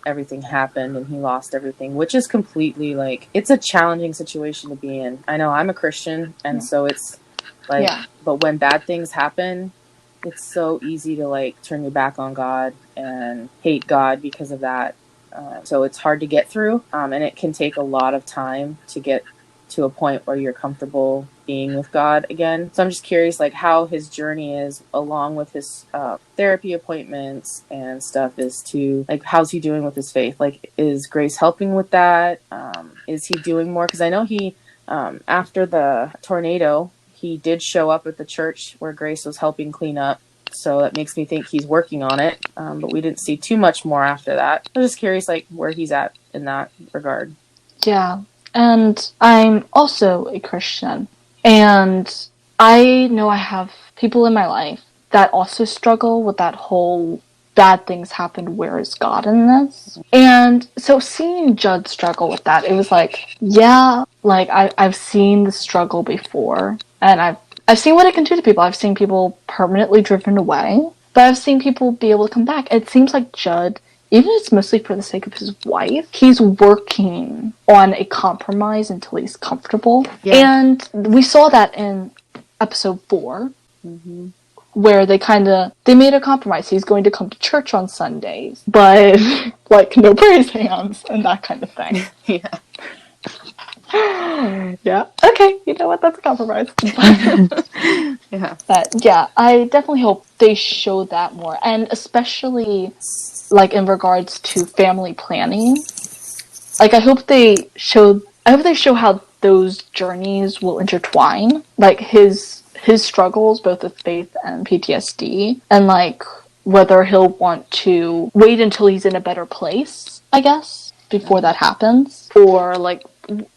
everything happened and he lost everything, which is completely, like, it's a challenging situation to be in. I know I'm a Christian, and so it's like, but when bad things happen, it's so easy to, like, turn your back on God and hate God because of that. So it's hard to get through, and it can take a lot of time to get to a point where you're comfortable being with God again. So I'm just curious, like, how his journey is, along with his therapy appointments and stuff, is to, like, how's he doing with his faith? Like, is Grace helping with that? Is he doing more? Because I know he, after the tornado, he did show up at the church where Grace was helping clean up So that makes me think he's working on it. But we didn't see too much more after that. I'm just curious, like, where he's at in that regard. Yeah. And I'm also a Christian. And I know I have people in my life that also struggle with that whole bad things happened, where is God in this? And so seeing Judd struggle with that, it was like, yeah, like I've seen the struggle before, and I've seen what it can do to people. I've seen people permanently driven away, but I've seen people be able to come back. It seems like Judd, even if it's mostly for the sake of his wife, he's working on a compromise until he's comfortable. Yeah. And we saw that in episode 4. Mm-hmm. Where they made a compromise. He's going to come to church on Sundays, but like no praise hands and that kind of thing. Yeah. Yeah. Okay. You know what? That's a compromise. Yeah. But yeah, I definitely hope they show that more, and especially like in regards to family planning. Like I hope they show how those journeys will intertwine. Like his struggles, both with faith and PTSD, and like whether he'll want to wait until he's in a better place, I guess, before that happens, or like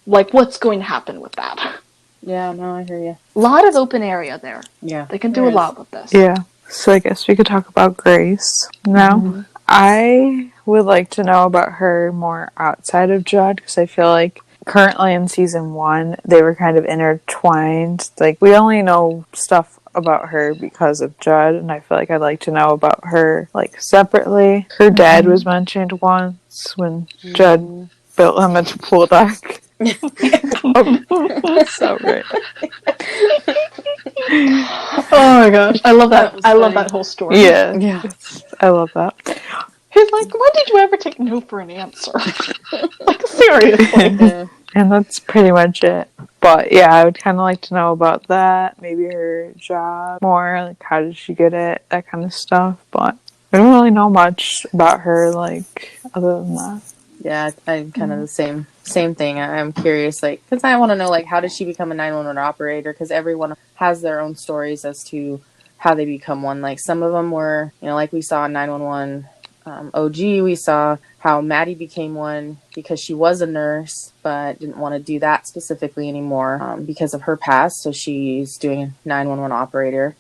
what's going to happen with that. Yeah, no, I hear you. A lot of open area there. Yeah, they can do a lot with this. Yeah, so I guess we could talk about Grace now. Mm-hmm. I would like to know about her more outside of Judd, because I feel like currently in season 1, they were kind of intertwined. Like, we only know stuff about her because of Judd, and I feel like I'd like to know about her, like, separately. Her dad was mentioned once when Judd built him a pool deck. So great. Oh my gosh, I love that. I love that whole story. Yeah, I love that. He's like, when did you ever take no for an answer? Like, seriously. Yeah. And that's pretty much it. But yeah, I would kind of like to know about that. Maybe her job more, like how did she get it, that kind of stuff. But I don't really know much about her, like, other than that. Yeah, I'm kind of the same thing. I'm curious, like, because I want to know, like, how did she become a 911 operator? Because everyone has their own stories as to how they become one. Like, some of them were, you know, like we saw in 911 OG, we saw how Maddie became one because she was a nurse, but didn't want to do that specifically anymore because of her past. So she's doing a 911 operator.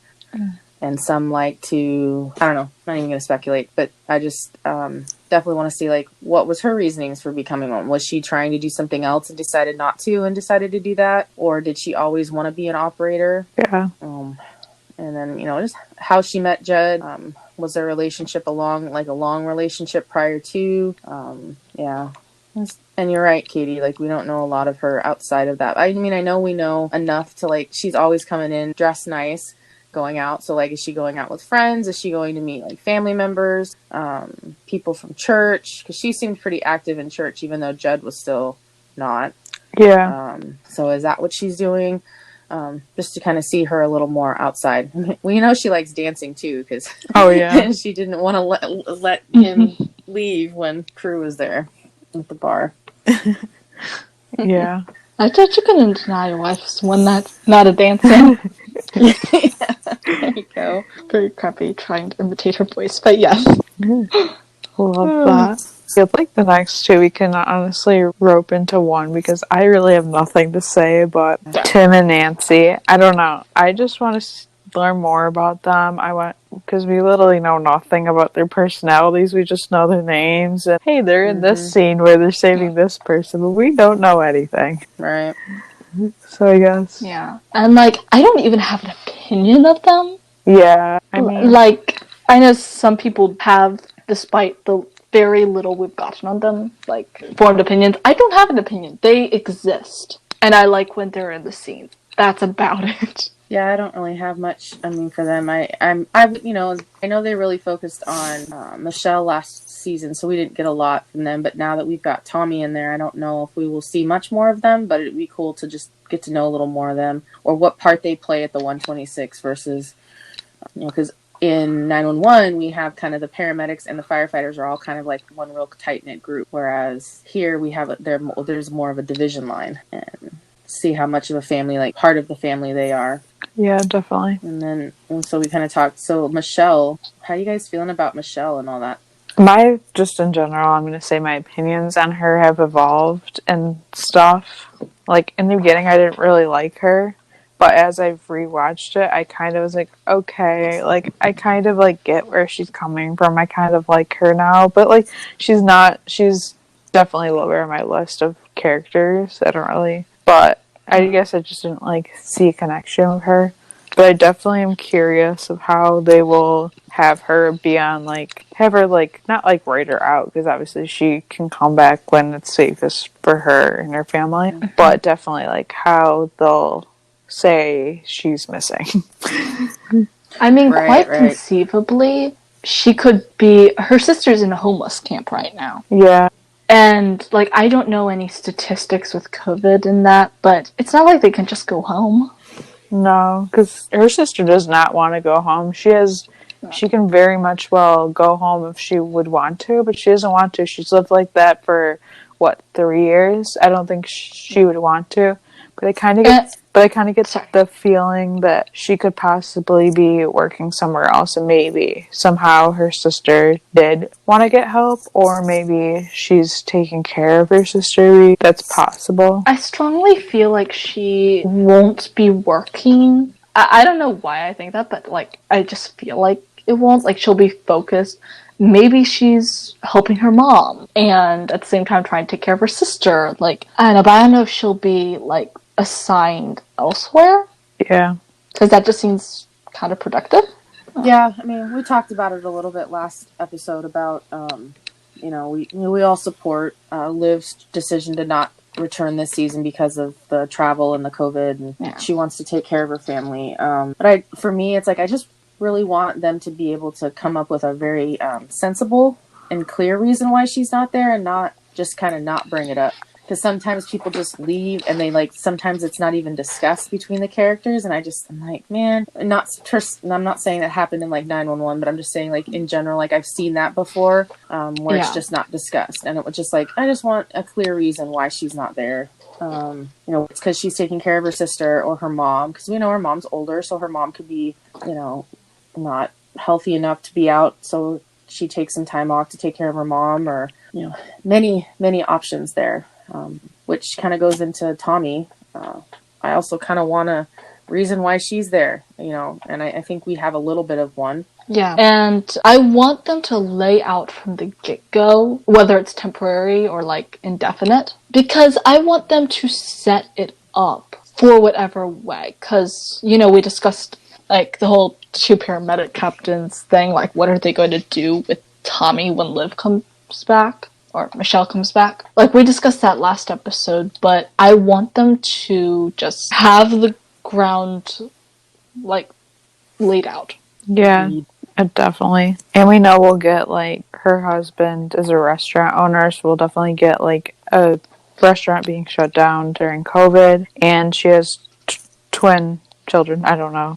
And some like to, I don't know, I'm not even going to speculate, but I just definitely want to see, like, what was her reasonings for becoming one? Was she trying to do something else and decided not to and decided to do that? Or did she always want to be an operator? Yeah. And then, you know, just how she met Judd. Was their relationship a long relationship prior to? Yeah. And you're right, Katie. Like, we don't know a lot of her outside of that. I mean, I know we know enough to, like, she's always coming in dressed nice, going out. So, like, is she going out with friends? Is she going to meet, like, family members, people from church? Because she seemed pretty active in church, even though Judd was still not. Yeah. So is that what she's doing? Just to kind of see her a little more outside. We know she likes dancing too, because she didn't want to let him leave when Crew was there at the bar. Yeah. I thought you couldn't deny your wife's one that's not a dancer. Yeah, there you go. Very crappy trying to imitate her voice, but yes. Love that. I feel like the next two we can honestly rope into one, because I really have nothing to say about Tim and Nancy. I don't know. I just want to learn more about them. Because we literally know nothing about their personalities. We just know their names. And hey, they're in this scene where they're saving this person, but we don't know anything. Right. So I guess. Yeah. And, like, I don't even have an opinion of them. Yeah. I mean, like, I know some people have, despite the very little we've gotten on them, like, formed opinions. I don't have an opinion. They exist. And I like when they're in the scene. That's about it. Yeah, I don't really have much. I mean, for them, I you know, I know they really focused on Michelle last season, so we didn't get a lot from them. But now that we've got Tommy in there, I don't know if we will see much more of them. But it'd be cool to just get to know a little more of them, or what part they play at the 126 versus, you know, because in 911 we have kind of the paramedics and the firefighters are all kind of like one real tight knit group, whereas here we have there's more of a division line. And see how much of a family, like part of the family they are. Yeah, definitely. And so we kind of talked. So Michelle, how are you guys feeling about Michelle and all that? Just in general, I'm going to say my opinions on her have evolved and stuff. Like, in the beginning, I didn't really like her. But as I've rewatched it, I kind of was like, okay, like, I kind of, like, get where she's coming from. I kind of like her now. But, like, she's definitely lower on my list of characters. I don't really, but I guess I just didn't, like, see a connection with her. But I definitely am curious of how they will have her be on, like, have her, like, not, like, write her out, because obviously she can come back when it's safest for her and her family, but definitely, like, how they'll say she's missing. I mean, quite conceivably, she could be, her sister's in a homeless camp right now. Yeah. And, like, I don't know any statistics with COVID and that, but it's not like they can just go home. No, because her sister does not want to go home. She can very much well go home if she would want to, but she doesn't want to. She's lived like that for, 3 years? I don't think she would want to. But I kind of get the feeling that she could possibly be working somewhere else, and maybe somehow her sister did want to get help, or maybe she's taking care of her sister. That's possible. I strongly feel like she won't be working. I don't know why I think that, but, like, I just feel like it won't. Like, she'll be focused. Maybe she's helping her mom, and at the same time trying to take care of her sister. Like, I don't know, but I don't know if she'll be, like, assigned elsewhere. Yeah. Because that just seems kind of productive. Yeah, I mean, we talked about it a little bit last episode about, we all support Liv's decision to not return this season because of the travel and the COVID, and she wants to take care of her family. But for me, it's like, I just really want them to be able to come up with a very sensible and clear reason why she's not there, and not just kind of not bring it up. Because sometimes people just leave, and they, like, sometimes it's not even discussed between the characters, and I'm like, man, I'm not saying that happened in, like, 911, but I'm just saying, like, in general, like, I've seen that before, where it's just not discussed, and it was just like, I just want a clear reason why she's not there. It's because she's taking care of her sister or her mom, because we know her mom's older, so her mom could be, not healthy enough to be out, so she takes some time off to take care of her mom, or, many, many options there. Which kind of goes into Tommy. I also kind of want a reason why she's there, and I think we have a little bit of one. Yeah. And I want them to lay out from the get-go, whether it's temporary or, like, indefinite, because I want them to set it up for whatever way. Because, we discussed, like, the whole two paramedic captains thing, like, what are they going to do with Tommy when Liv comes back? Or Michelle comes back. Like, we discussed that last episode, but I want them to just have the ground, like, laid out. Yeah, definitely. And we know we'll get, like, her husband is a restaurant owner, so we'll definitely get, like, a restaurant being shut down during COVID. And she has twin children. I don't know.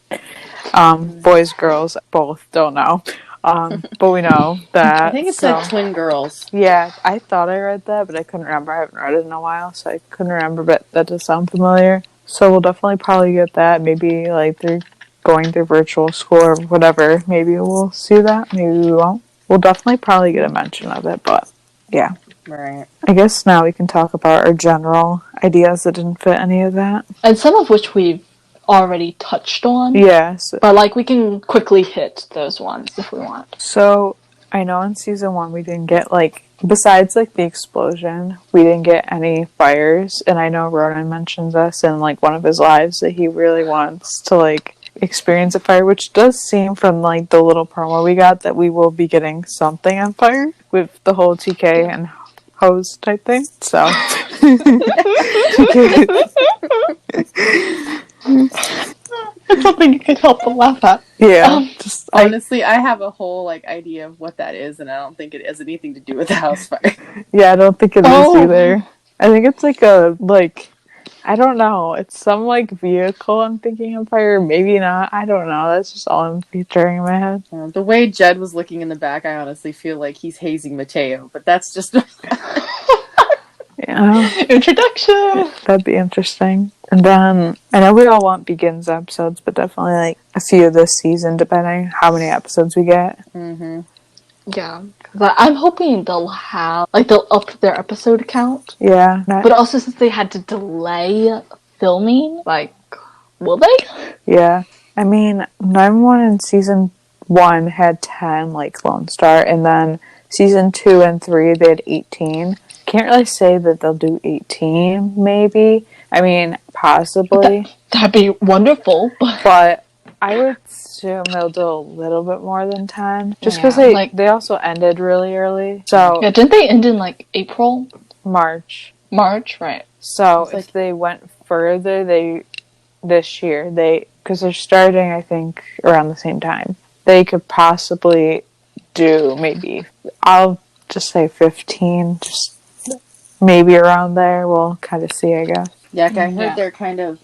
Boys, girls, both. Don't know. But we know that. I think it's the twin girls. Yeah, I thought I read that, but I couldn't remember. I haven't read it in a while, so I couldn't remember, but that does sound familiar. So we'll definitely probably get that. Maybe, like, they're going through virtual school or whatever. Maybe we'll see that. Maybe we won't. We'll definitely probably get a mention of it, but yeah. Right. I guess now we can talk about our general ideas that didn't fit any of that. And some of which we've already touched on. Yes. But, like, we can quickly hit those ones if we want. So, I know in season 1 we didn't get, like, besides, like, the explosion, we didn't get any fires. And I know Ronan mentions us in, like, one of his lives that he really wants to, like, experience a fire, which does seem from, like, the little promo we got that we will be getting something on fire with the whole TK and hose type thing. So. It's something you could help but laugh at. Yeah. Honestly, I have a whole, like, idea of what that is, and I don't think it has anything to do with the house fire. Yeah, I don't think it is either. I think it's like I don't know. It's some, like, vehicle I'm thinking of fire. Maybe not. I don't know. That's just all I'm picturing in my head. The way Jed was looking in the back, I honestly feel like he's hazing Mateo, but that's just... Yeah. Introduction. That'd be interesting. And then I know we all want Begins episodes, but definitely like a few this season, depending how many episodes we get. Mm-hmm. Yeah, but I'm hoping they'll up their episode count. Yeah. But also since they had to delay filming, like, will they? Yeah. I mean, 911 in season 1 had 10, like Lone Star, and then season 2 and 3 they had 18. Can't really say that they'll do 18, maybe. I mean, possibly. That'd be wonderful. But I would assume they'll do a little bit more than 10. Just because they also ended really early. So yeah, didn't they end in like April? March, right. So if they went further, this year, because they're starting, I think, around the same time. They could possibly do maybe, I'll just say 15, just maybe around there. We'll kind of see, I guess. Yeah, I heard they're kind of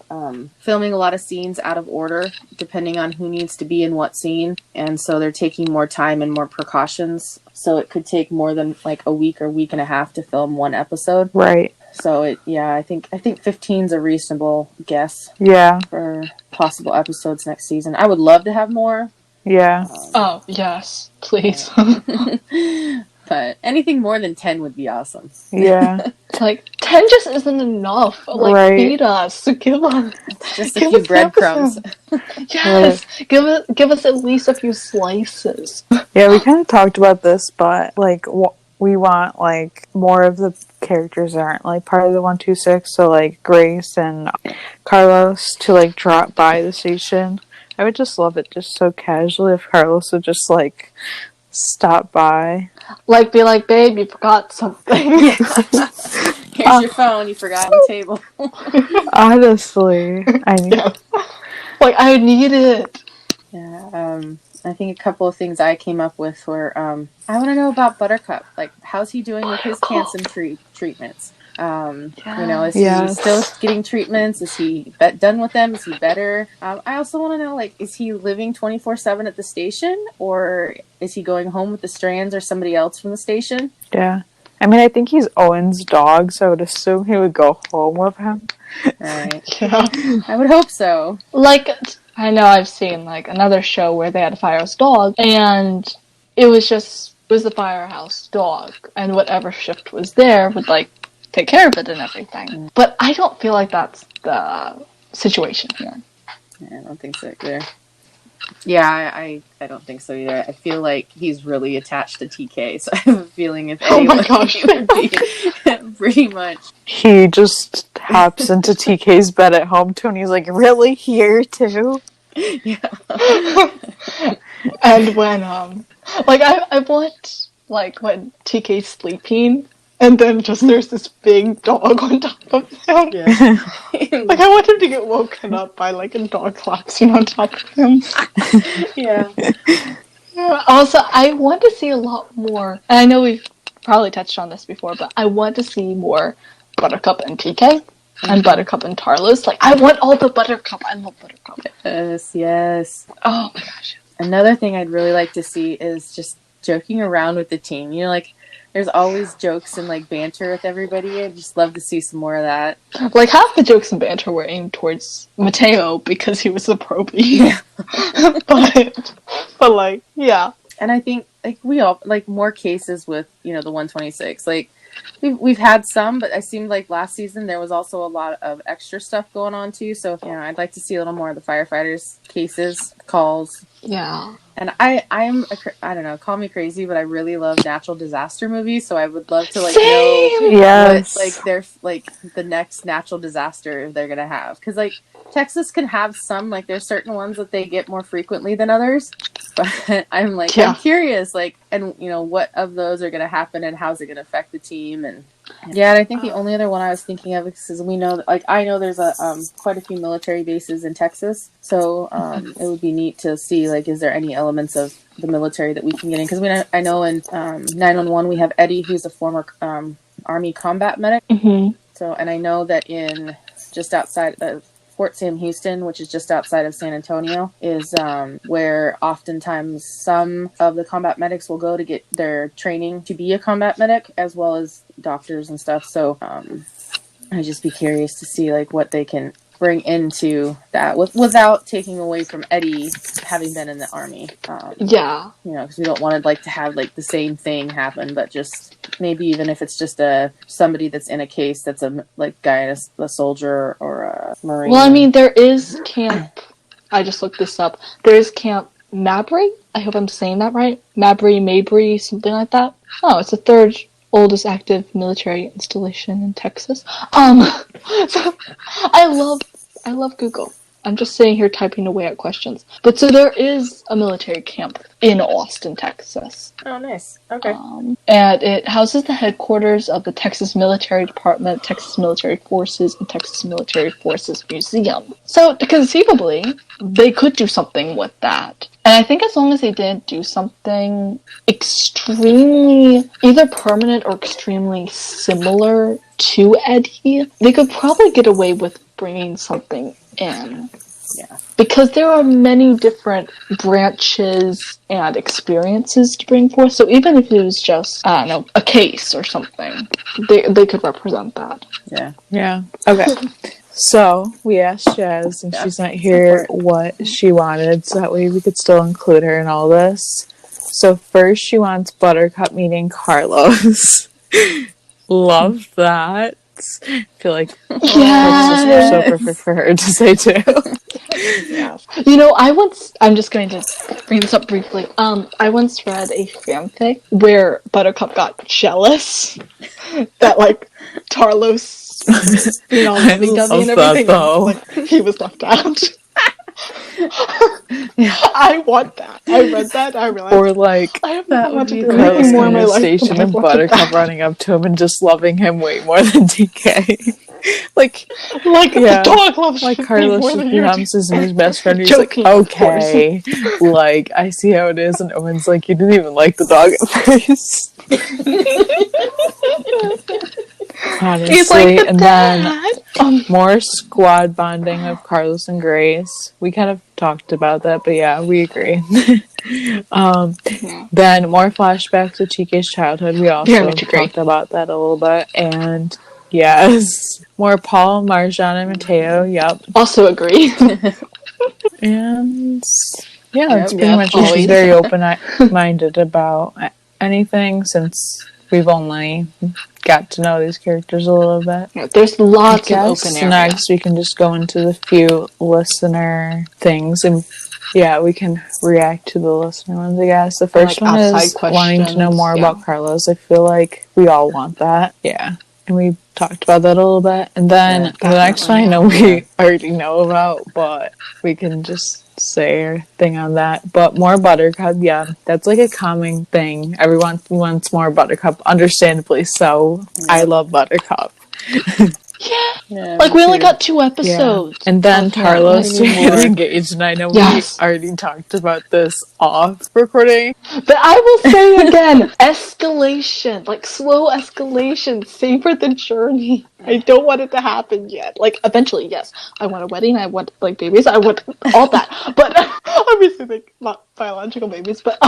filming a lot of scenes out of order, depending on who needs to be in what scene. And so they're taking more time and more precautions. So it could take more than like a week or week and a half to film one episode. Right. So I think 15 is a reasonable guess. Yeah. For possible episodes next season. I would love to have more. Yeah. Oh, yes. Please. But anything more than 10 would be awesome. Yeah. Like, 10 just isn't enough. Like, feed us. Give us. Just a few breadcrumbs. Yes. Right. Give us at least a few slices. Yeah, we kind of talked about this, but, like, we want, like, more of the characters that aren't, like, part of the 126. So, like, Grace and Carlos to, like, drop by the station. I would just love it just so casually if Carlos would just, like, stop by. Like, be like, babe, you forgot something. Here's your phone, you forgot on the table. Honestly. I need Like, I need it. Yeah, I think a couple of things I came up with were, I want to know about Buttercup. Like, how's he doing with his cancer treatments? Is he still getting treatments? Is he done with them? Is he better? I also want to know, like, is he living 24/7 at the station, or is he going home with the Strands or somebody else from the station? Yeah. I mean, I think he's Owen's dog, so I would assume he would go home with him. Right. Yeah. I would hope so. Like, I know I've seen, like, another show where they had a firehouse dog, and it was the firehouse dog, and whatever shift was there would, like, take care of it and everything. But I don't feel like that's the situation here. Yeah, I don't think so either. Yeah, I don't think so either. I feel like he's really attached to TK, so I have a feeling if anyone, he would be pretty much. He just hops into TK's bed at home too, and he's like, really? Here too? Yeah. And when, like, I want, like, when TK's sleeping, and then just there's this big dog on top of him. Yeah. Like, I want him to get woken up by, like, a dog collapsing on top of him. Yeah. Also, I want to see a lot more, and I know we've probably touched on this before, but I want to see more Buttercup and TK, and Buttercup and Tarlos. Like, I want all the Buttercup. I love Buttercup. Yes. Oh my gosh. Another thing I'd really like to see is just joking around with the team. You know, like, there's always jokes and, like, banter with everybody. I'd just love to see some more of that. Like, half the jokes and banter were aimed towards Mateo because he was the probie. but, like, yeah. And I think, like, we all, like, more cases with, you know, the 126. Like, we've had some, but it seemed like last season there was also a lot of extra stuff going on, too. So, you know, I'd like to see a little more of the firefighters' cases, calls. Yeah. And I don't know, call me crazy, but I really love natural disaster movies, so I would love to, like, know what, like, they're, like, the next natural disaster they're gonna have. Because, like, Texas can have some, like, there's certain ones that they get more frequently than others, but I'm, like, I'm curious, like, and, you know, what of those are gonna happen and how's it gonna affect the team, and yeah, and I think the only other one I was thinking of is we know that, like, I know there's quite a few military bases in Texas, so it would be neat to see, like, is there any elements of the military that we can get in? Because I know in 911 we have Eddie, who's a former Army combat medic. Mm-hmm. So, and I know that in just outside of Fort Sam Houston, which is just outside of San Antonio, is where oftentimes some of the combat medics will go to get their training to be a combat medic, as well as doctors and stuff. So I'd just be curious to see like what they can bring into that without taking away from Eddie having been in the army. Because we don't want to like to have like the same thing happen, but just maybe even if it's just somebody that's in a case that's a like guy, a soldier or a Marine. Well, I mean, there is camp. I just looked this up. There is Camp Mabry. I hope I'm saying that right. Mabry, something like that. Oh, it's the third oldest active military installation in Texas. So I love Google. I'm just sitting here typing away at questions. But so there is a military camp in Austin, Texas. Oh, nice. Okay. And it houses the headquarters of the Texas Military Department, Texas Military Forces, and Texas Military Forces Museum. So conceivably, they could do something with that. And I think as long as they didn't do something extremely, either permanent or extremely similar to Eddie, they could probably get away with bringing something in. Yeah. Because there are many different branches and experiences to bring forth. So even if it was just, I don't know, a case or something, they could represent that. Yeah. Yeah. Okay. So we asked Shaz, and she's not here, what she wanted, so that way we could still include her in all this. So first she wants Buttercup meeting Carlos. Love that. I feel like that's so perfect for her to say too. Yeah. I'm just going to bring this up briefly. I once read a fanfic where Buttercup got jealous that like Tarlos lovey-dovey and everything. Like, he was left out. I want that. I read that. I realized. Or like I have not wanted to do Carlos anything more in my in the life. station and Buttercup running up to him and just loving him way more than DK. The dog loves like me Carlos more just than you becomes do. his new best friend. He's Joking, like, of course. okay, like I see how it is, and Owen's like, you didn't even like the dog at first. Honestly, He's like the and dad. then more squad bonding of Carlos and Grace. We kind of talked about that, but yeah, we agree. Then more flashbacks to Chike's childhood. We also talked about that a little bit, and yes, more Paul, Marjan, and Mateo. Yep, Also agree. and yeah, that's pretty much it. She's very open-minded about anything since we've only got to know these characters a little bit. Yeah, there's lots of open areas. Next, we can just go into the few listener things, and yeah, we can react to the listener ones, I guess. The first one is wanting to know more about Carlos. I feel like we all want that. Yeah. And we talked about that a little bit. And then the next one I know we already know about, but we can just say our thing on that. But more Buttercup, yeah, that's like a common thing. Everyone wants more Buttercup, understandably so. I love Buttercup. Yeah, like we only got 2 episodes. Yeah. And then Tarlos to get engaged, and I know we already talked about this off recording. But I will say again, escalation, like slow escalation, savor the journey. I don't want it to happen yet. Like eventually, yes, I want a wedding, I want like babies, I want all that. But obviously like not biological babies, but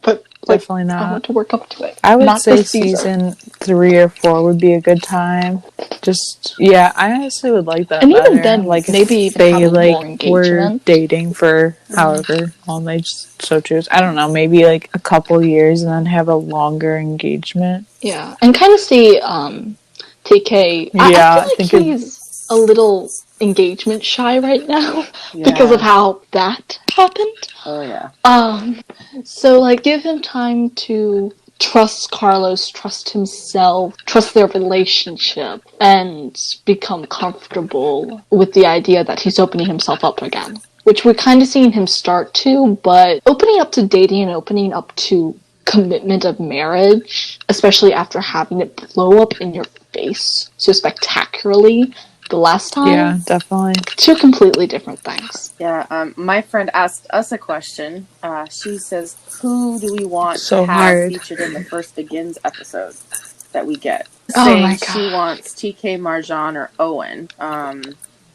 but like, definitely not. I want to work up to it. I would say season 3 or 4 would be a good time. Just I honestly would like that. And better. even then, like maybe if they more like were dating for however long they so choose. I don't know, maybe like a couple years and then have a longer engagement. Yeah, and kind of see TK. I feel like he's a little engagement shy right now because of how that happened. Oh yeah. So like give him time to trust Carlos, trust himself, trust their relationship, and become comfortable with the idea that he's opening himself up again. Which we're kind of seeing him start to, but opening up to dating and opening up to commitment of marriage, especially after having it blow up in your face so spectacularly the last time. Yeah, definitely. 2 completely different things. Yeah, my friend asked us a question. She says, who do we want to have featured in the First Begins episode? that we get. Oh my Say she God. wants TK, Marjan, or Owen.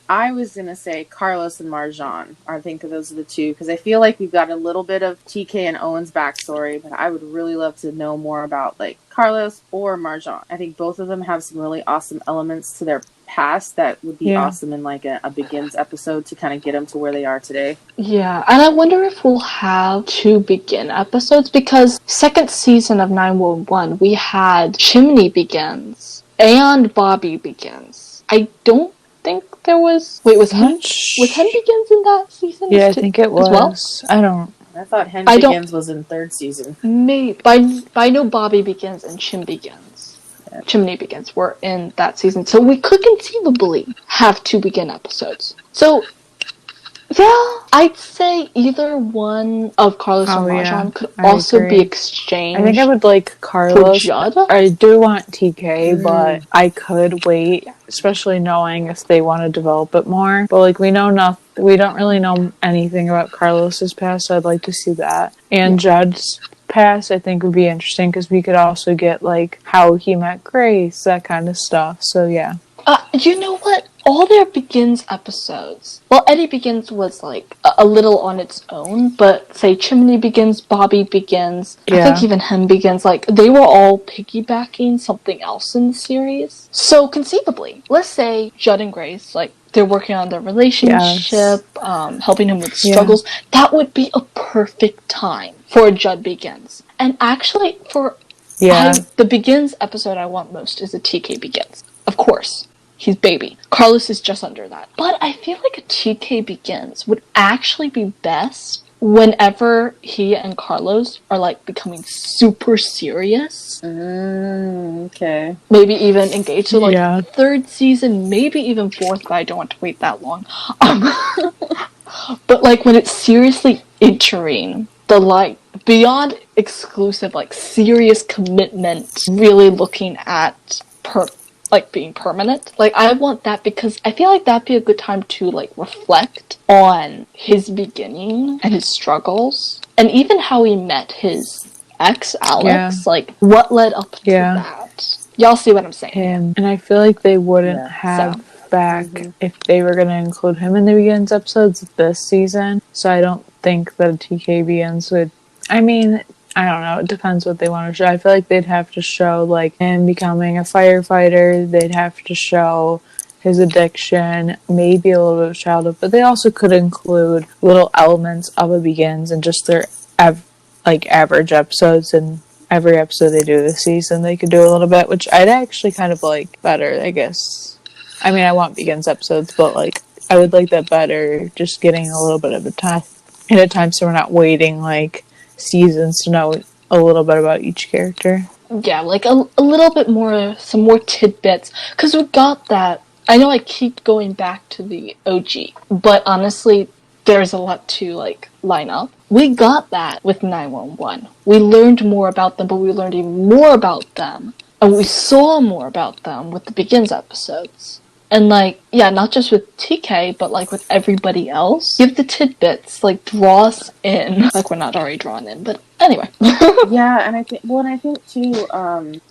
I was gonna say Carlos and Marjan. I think those are the two because I feel like we've got a little bit of TK and Owen's backstory, but I would really love to know more about like Carlos or Marjan. I think both of them have some really awesome elements to their past that would be awesome in like a Begins episode to kind of get them to where they are today. Yeah, and I wonder if we'll have 2 Begin episodes because second season of 911 we had Chimney Begins and Bobby Begins. I don't think there was. Wait, was Hen Begins in that season? Yeah, I think it was. Well? I thought Hen Begins was in third season. Maybe, but I know Bobby Begins and Chimney Begins were in that season, so we could conceivably have 2 Begin episodes. So, yeah, I'd say either one of Carlos and Marjan could also be exchanged. I think I would like Carlos. For Judd? I do want TK, but I could wait, especially knowing if they want to develop it more. But like we don't really know anything about Carlos's past, so I'd like to see that. And Judd's past, I think, would be interesting because we could also get like how he met Grace, that kind of stuff. So yeah. You know what? All their Begins episodes. Well, Eddie Begins was like a little on its own, but say Chimney Begins, Bobby Begins, I think even Hen Begins, like they were all piggybacking something else in the series. So conceivably, let's say Judd and Grace, like they're working on their relationship, helping him with struggles. That would be a perfect time for Judd Begins. And actually, for the Begins episode I want most is a TK Begins. Of course. He's baby. Carlos is just under that. But I feel like a TK Begins would actually be best whenever he and Carlos are like becoming super serious. Okay. Maybe even engaged. So like third season, maybe even fourth, but I don't want to wait that long. But like when it's seriously entering the like beyond exclusive, like serious commitment, really looking at being permanent. Like, I want that because I feel like that'd be a good time to, like, reflect on his beginning and his struggles. And even how he met his ex, Alex. Like, what led up to that? Y'all see what I'm saying? And I feel like they wouldn't have back if they were going to include him in the Begins episodes this season. So I don't think that a TK Begins would... I mean... I don't know, it depends what they want to show. I feel like they'd have to show, like, him becoming a firefighter. They'd have to show his addiction, maybe a little bit of childhood. But they also could include little elements of a Begins and just their, average episodes. And every episode they do this season, they could do a little bit, which I'd actually kind of like better, I guess. I mean, I want Begins episodes, but, like, I would like that better, just getting a little bit of a time at a time so we're not waiting, like, seasons to know a little bit about each character. Yeah, like a little bit more, some more tidbits. Because we got that. I know I keep going back to the OG, but honestly, there's a lot to, like, line up. We got that with 911. We learned more about them, but we learned even more about them. And we saw more about them with the Begins episodes. And, like, yeah, not just with TK, but, like, with everybody else. Give the tidbits, like, draw us in. Like, we're not already drawn in, but anyway. Yeah, and I think, too,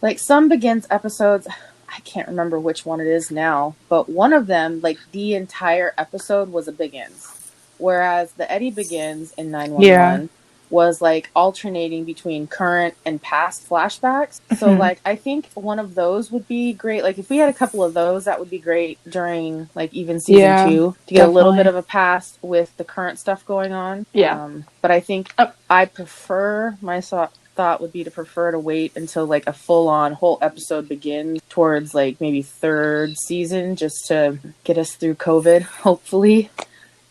like, some Begins episodes, I can't remember which one it is now, but one of them, like, the entire episode was a Begins. Whereas the Eddie Begins in 911 was, like, alternating between current and past flashbacks. So, like, I think one of those would be great. Like, if we had a couple of those, that would be great during, like, even season 2 to get a little bit of a past with the current stuff going on. Yeah. But I think I prefer, my thought would be to prefer to wait until, like, a full-on whole episode begins towards, like, maybe third season just to get us through COVID, hopefully.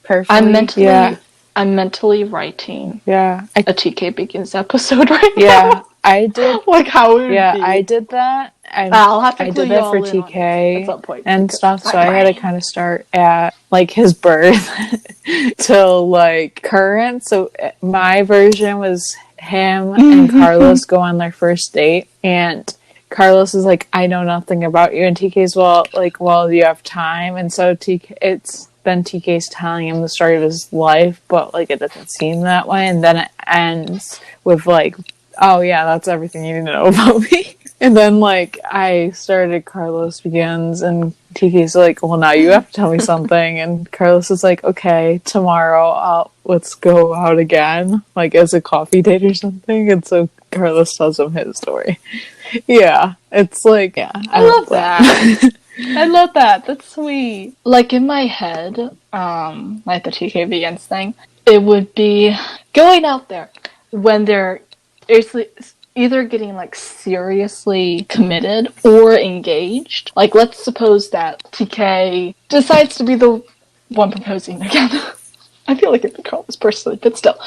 Perfectly. I'm mentally writing a TK Begins episode right now. Yeah, I did. Like, how it would be. I did that. I'll have to I did that for TK at some point and stuff, so I had to kind of start at, like, his birth till, like, current. So my version was him and Carlos go on their first date, and Carlos is like, I know nothing about you, and TK's, well, you have time, and so then TK's telling him the story of his life, but, like, it doesn't seem that way. And then it ends with, like, oh, yeah, that's everything you need to know about me. And then, like, I started Carlos Begins, and TK's like, well, now you have to tell me something. And Carlos is like, okay, tomorrow let's go out again, like, as a coffee date or something. And so Carlos tells him his story. Yeah, it's like, yeah. I love that. I love that. That's sweet. Like, in my head, like the TK Begins thing, it would be going out there when they're either getting, like, seriously committed or engaged. Like, let's suppose that TK decides to be the one proposing again. I feel like it would Carlos personally, but still.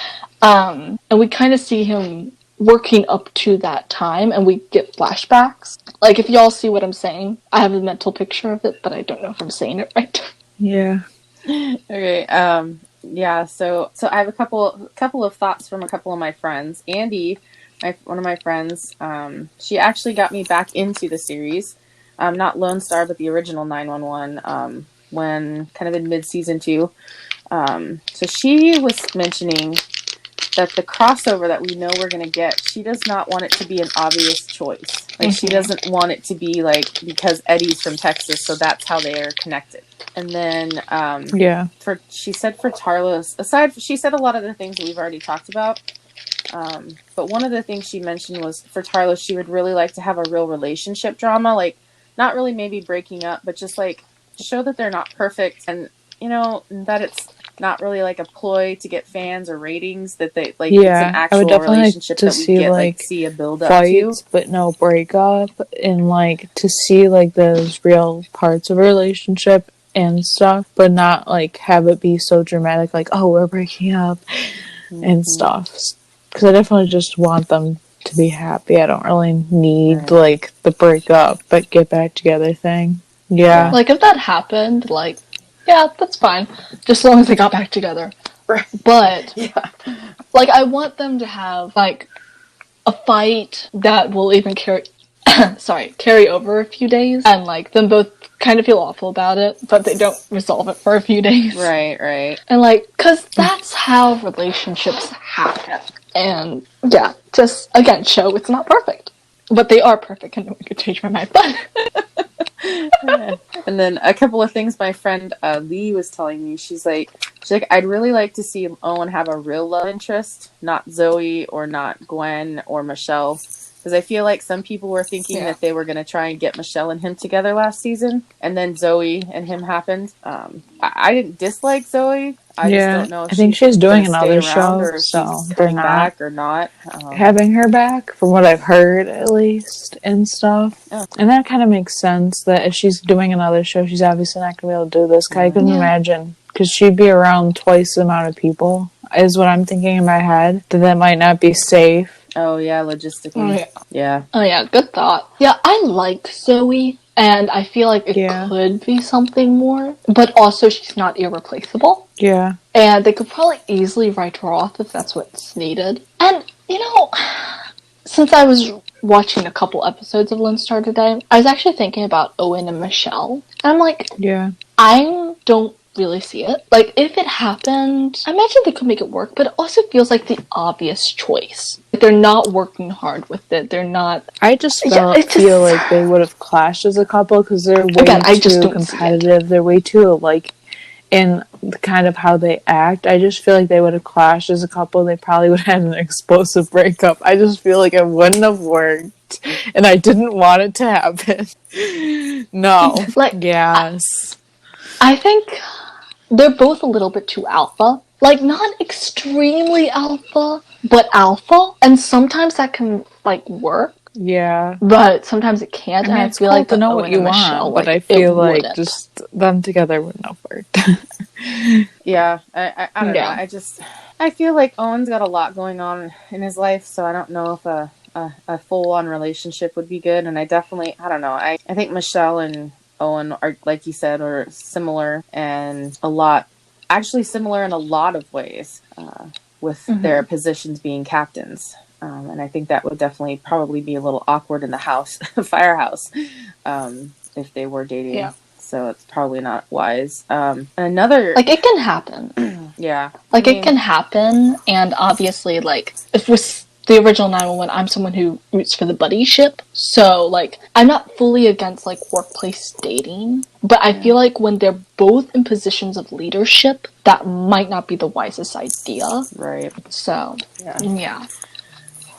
And we kind of see him working up to that time, and we get flashbacks. Like, if y'all see what I'm saying, I have a mental picture of it, but I don't know if I'm saying it right. Yeah. Okay. Yeah. So I have a couple of thoughts from a couple of my friends. Andy, one of my friends, she actually got me back into the series. Not Lone Star, but the original 911. When kind of in mid-season 2. So she was mentioning that the crossover that we know we're going to get, she does not want it to be an obvious choice. Like, she doesn't want it to be, like, because Eddie's from Texas, so that's how they are connected. And then, she said for Tarlos, she said a lot of the things that we've already talked about. But one of the things she mentioned was for Tarlos, she would really like to have a real relationship drama. Like, not really maybe breaking up, but just, like, show that they're not perfect, and, you know, that it's not really like a ploy to get fans or ratings, that they like it's an actual relationship that we get like see a build up fights, to, but no breakup, and like to see like those real parts of a relationship and stuff, but not like have it be so dramatic, like, oh, we're breaking up and stuff. Because I definitely just want them to be happy. I don't really need like the breakup but get back together thing. Yeah. Like, if that happened, like, yeah, that's fine. Just as long as they got back together. Right. But, like, I want them to have, like, a fight that will even carry over a few days. And, like, them both kind of feel awful about it, but they don't resolve it for a few days. Right. And, like, because that's how relationships happen. And, yeah, just, again, show it's not perfect. But they are perfect, and no one could change my mind. But... And then a couple of things my friend Lee was telling me. She's like, I'd really like to see Owen have a real love interest, not Zoe or not Gwen or Michelle, because I feel like some people were thinking that they were going to try and get Michelle and him together last season, and then Zoe and him happened. I didn't dislike Zoe. I just don't know if I think she's doing another show, or so she's they're coming not back or not. having her back, from what I've heard at least, and stuff. Oh. And that kind of makes sense, that if she's doing another show, she's obviously not going to be able to do this. I couldn't imagine, because she'd be around twice the amount of people, is what I'm thinking in my head, that might not be safe. Oh yeah, logistically. Oh yeah, good thought. Yeah, I like Zoe, and I feel like it could be something more, but also she's not irreplaceable. Yeah. And they could probably easily write her off if that's what's needed. And, you know, since I was watching a couple episodes of Lone Star today, I was actually thinking about Owen and Michelle. And I'm like, I don't really see it. Like, if it happened, I imagine they could make it work, but it also feels like the obvious choice. They're not working hard with it. They're not... I just feel like they would have clashed as a couple, because they're way too competitive. They're way too, like, in kind of how they act. I just feel like they would have clashed as a couple. They probably would have had an explosive breakup. I just feel like it wouldn't have worked, and I didn't want it to happen. No. Like, yes. I think they're both a little bit too alpha. Like, not extremely alpha, but alpha. And sometimes that can, like, work. Yeah. But sometimes it can't. I mean, and it's cool to know what you want, Michelle, but I feel like just them together wouldn't have worked. Yeah, I don't know. I feel like Owen's got a lot going on in his life, so I don't know if a full-on relationship would be good. And I don't know. I think Michelle and Owen are, like you said, are similar, and actually similar in a lot of ways, with their positions being captains. And I think that would definitely probably be a little awkward in the firehouse, if they were dating. Yeah. So it's probably not wise. Another... Like, it can happen. Yeah. Like, it can happen, and obviously, like, if the original 911, I'm someone who roots for the buddy ship. So, like, I'm not fully against, like, workplace dating. But I feel like when they're both in positions of leadership, that might not be the wisest idea. Right. So, yeah.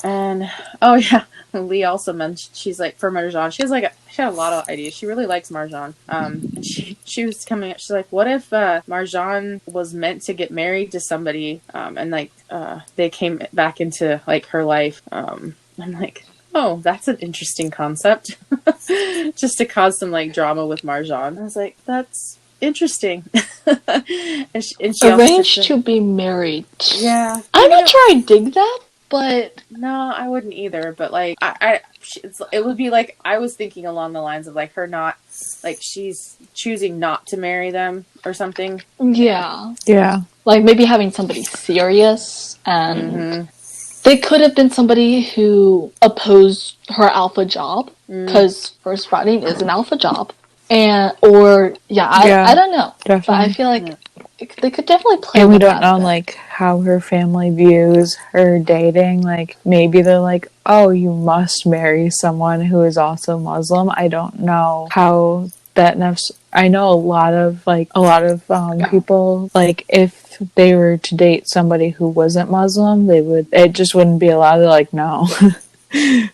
And, oh yeah, Lee also mentioned, she's like, for Marjan, she had a lot of ideas. She really likes Marjan. And she was coming up, she's like, what if Marjan was meant to get married to somebody, and like, they came back into like her life. I'm like, oh, that's an interesting concept. Just to cause some like drama with Marjan. I was like, that's interesting. and she Arranged to be married. Yeah. I'm not sure I dig that. But no, I wouldn't either. But like, it would be like, I was thinking along the lines of like her not, like she's choosing not to marry them or something. Yeah. Yeah. Like maybe having somebody serious, and they could have been somebody who opposed her alpha job, because first writing is an alpha job. I don't know. Definitely. But I feel like they could definitely play and we with don't that know a bit. like how her family views her dating. Like maybe they're like, oh, you must marry someone who is also Muslim. I don't know how that I know a lot of people, like if they were to date somebody who wasn't Muslim, it just wouldn't be allowed. They're like, no.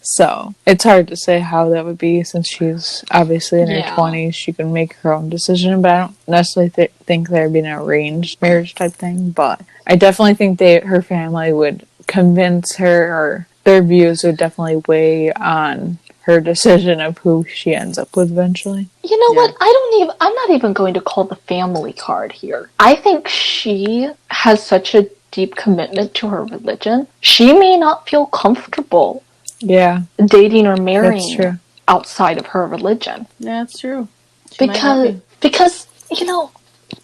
So it's hard to say how that would be, since she's obviously in her 20s. She can make her own decision, but I don't necessarily think there'd be an arranged marriage type thing. But I definitely think her family would convince her, or their views would definitely weigh on her decision of who she ends up with eventually. You know what? I'm not even going to call the family card here. I think she has such a deep commitment to her religion. She may not feel comfortable dating or marrying outside of her religion. Yeah, that's true. Because you know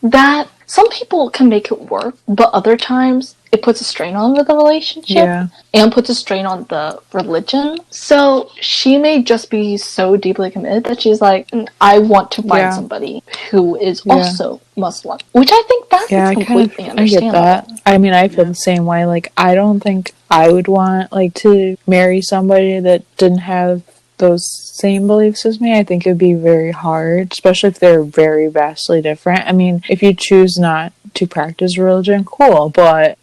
that some people can make it work, but other times it puts a strain on the relationship and puts a strain on the religion. So she may just be so deeply committed that she's like, I want to find somebody who is also Muslim, which I think that is completely understandable. I get that. I mean, I feel the same way. Like, I don't think I would want like to marry somebody that didn't have those same beliefs as me. I think it would be very hard, especially if they're very vastly different. I mean, if you choose not to practice religion, cool, but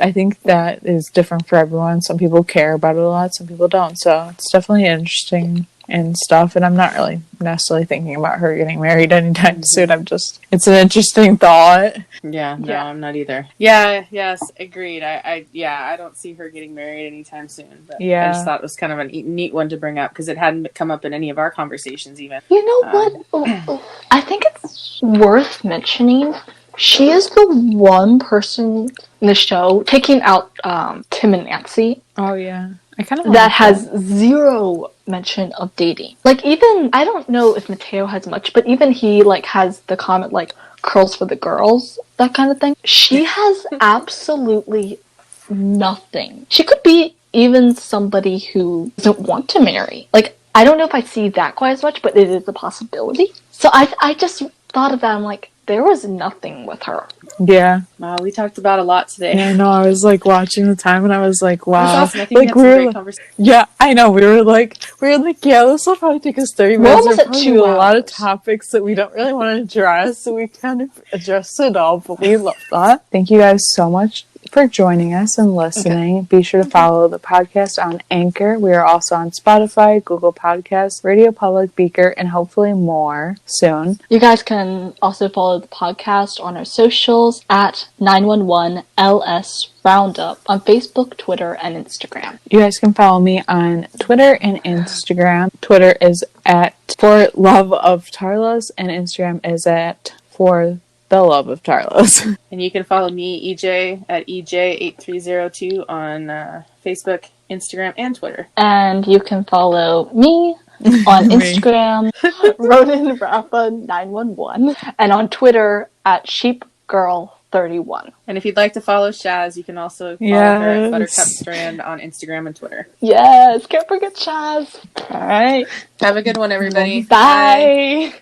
I think that is different for everyone. Some people care about it a lot, some people don't. So it's definitely interesting and stuff. And I'm not really necessarily thinking about her getting married anytime soon. It's an interesting thought. Yeah, no, I'm not either. Yeah, yes, agreed. I don't see her getting married anytime soon. But I just thought it was kind of a neat one to bring up, because it hadn't come up in any of our conversations even. You know what? I think it's worth mentioning. She is the one person in the show, taking out Tim and Nancy. Oh, yeah. I kind of that has zero mention of dating. Like, even, I don't know if Mateo has much, but even he, like, has the comment, like, curls for the girls, that kind of thing. She has absolutely nothing. She could be even somebody who doesn't want to marry. Like, I don't know if I see that quite as much, but it is a possibility. So I just thought of that, I'm like, there was nothing with her. Yeah. Wow, we talked about a lot today. Yeah, I know. I was like watching the time, and I was like, wow. Awesome. I think we had some great conversation. Yeah, I know. We were like, yeah, this will probably take us 30 minutes. We're almost at 2 hours. A lot of topics that we don't really want to address, so we kind of addressed it all, but we love that. Thank you guys so much for joining us and listening. Be sure to follow the podcast on Anchor. We are also on Spotify, Google Podcasts, Radio Public, Beaker, and hopefully more soon. You guys can also follow the podcast on our socials at 911LS Roundup on Facebook, Twitter, and Instagram. You guys can follow me on Twitter and Instagram. Twitter is at For Love of Tarlos, and Instagram is at For The Love of Tarlos. And you can follow me, EJ, at EJ8302 on Facebook, Instagram, and Twitter. And you can follow me on Instagram, Ronan Rafa 911, and on Twitter at SheepGirl31. And if you'd like to follow Shaz, you can also follow her at Buttercup Strand on Instagram and Twitter. Yes, can't forget Shaz. All right. Have a good one, everybody. Bye.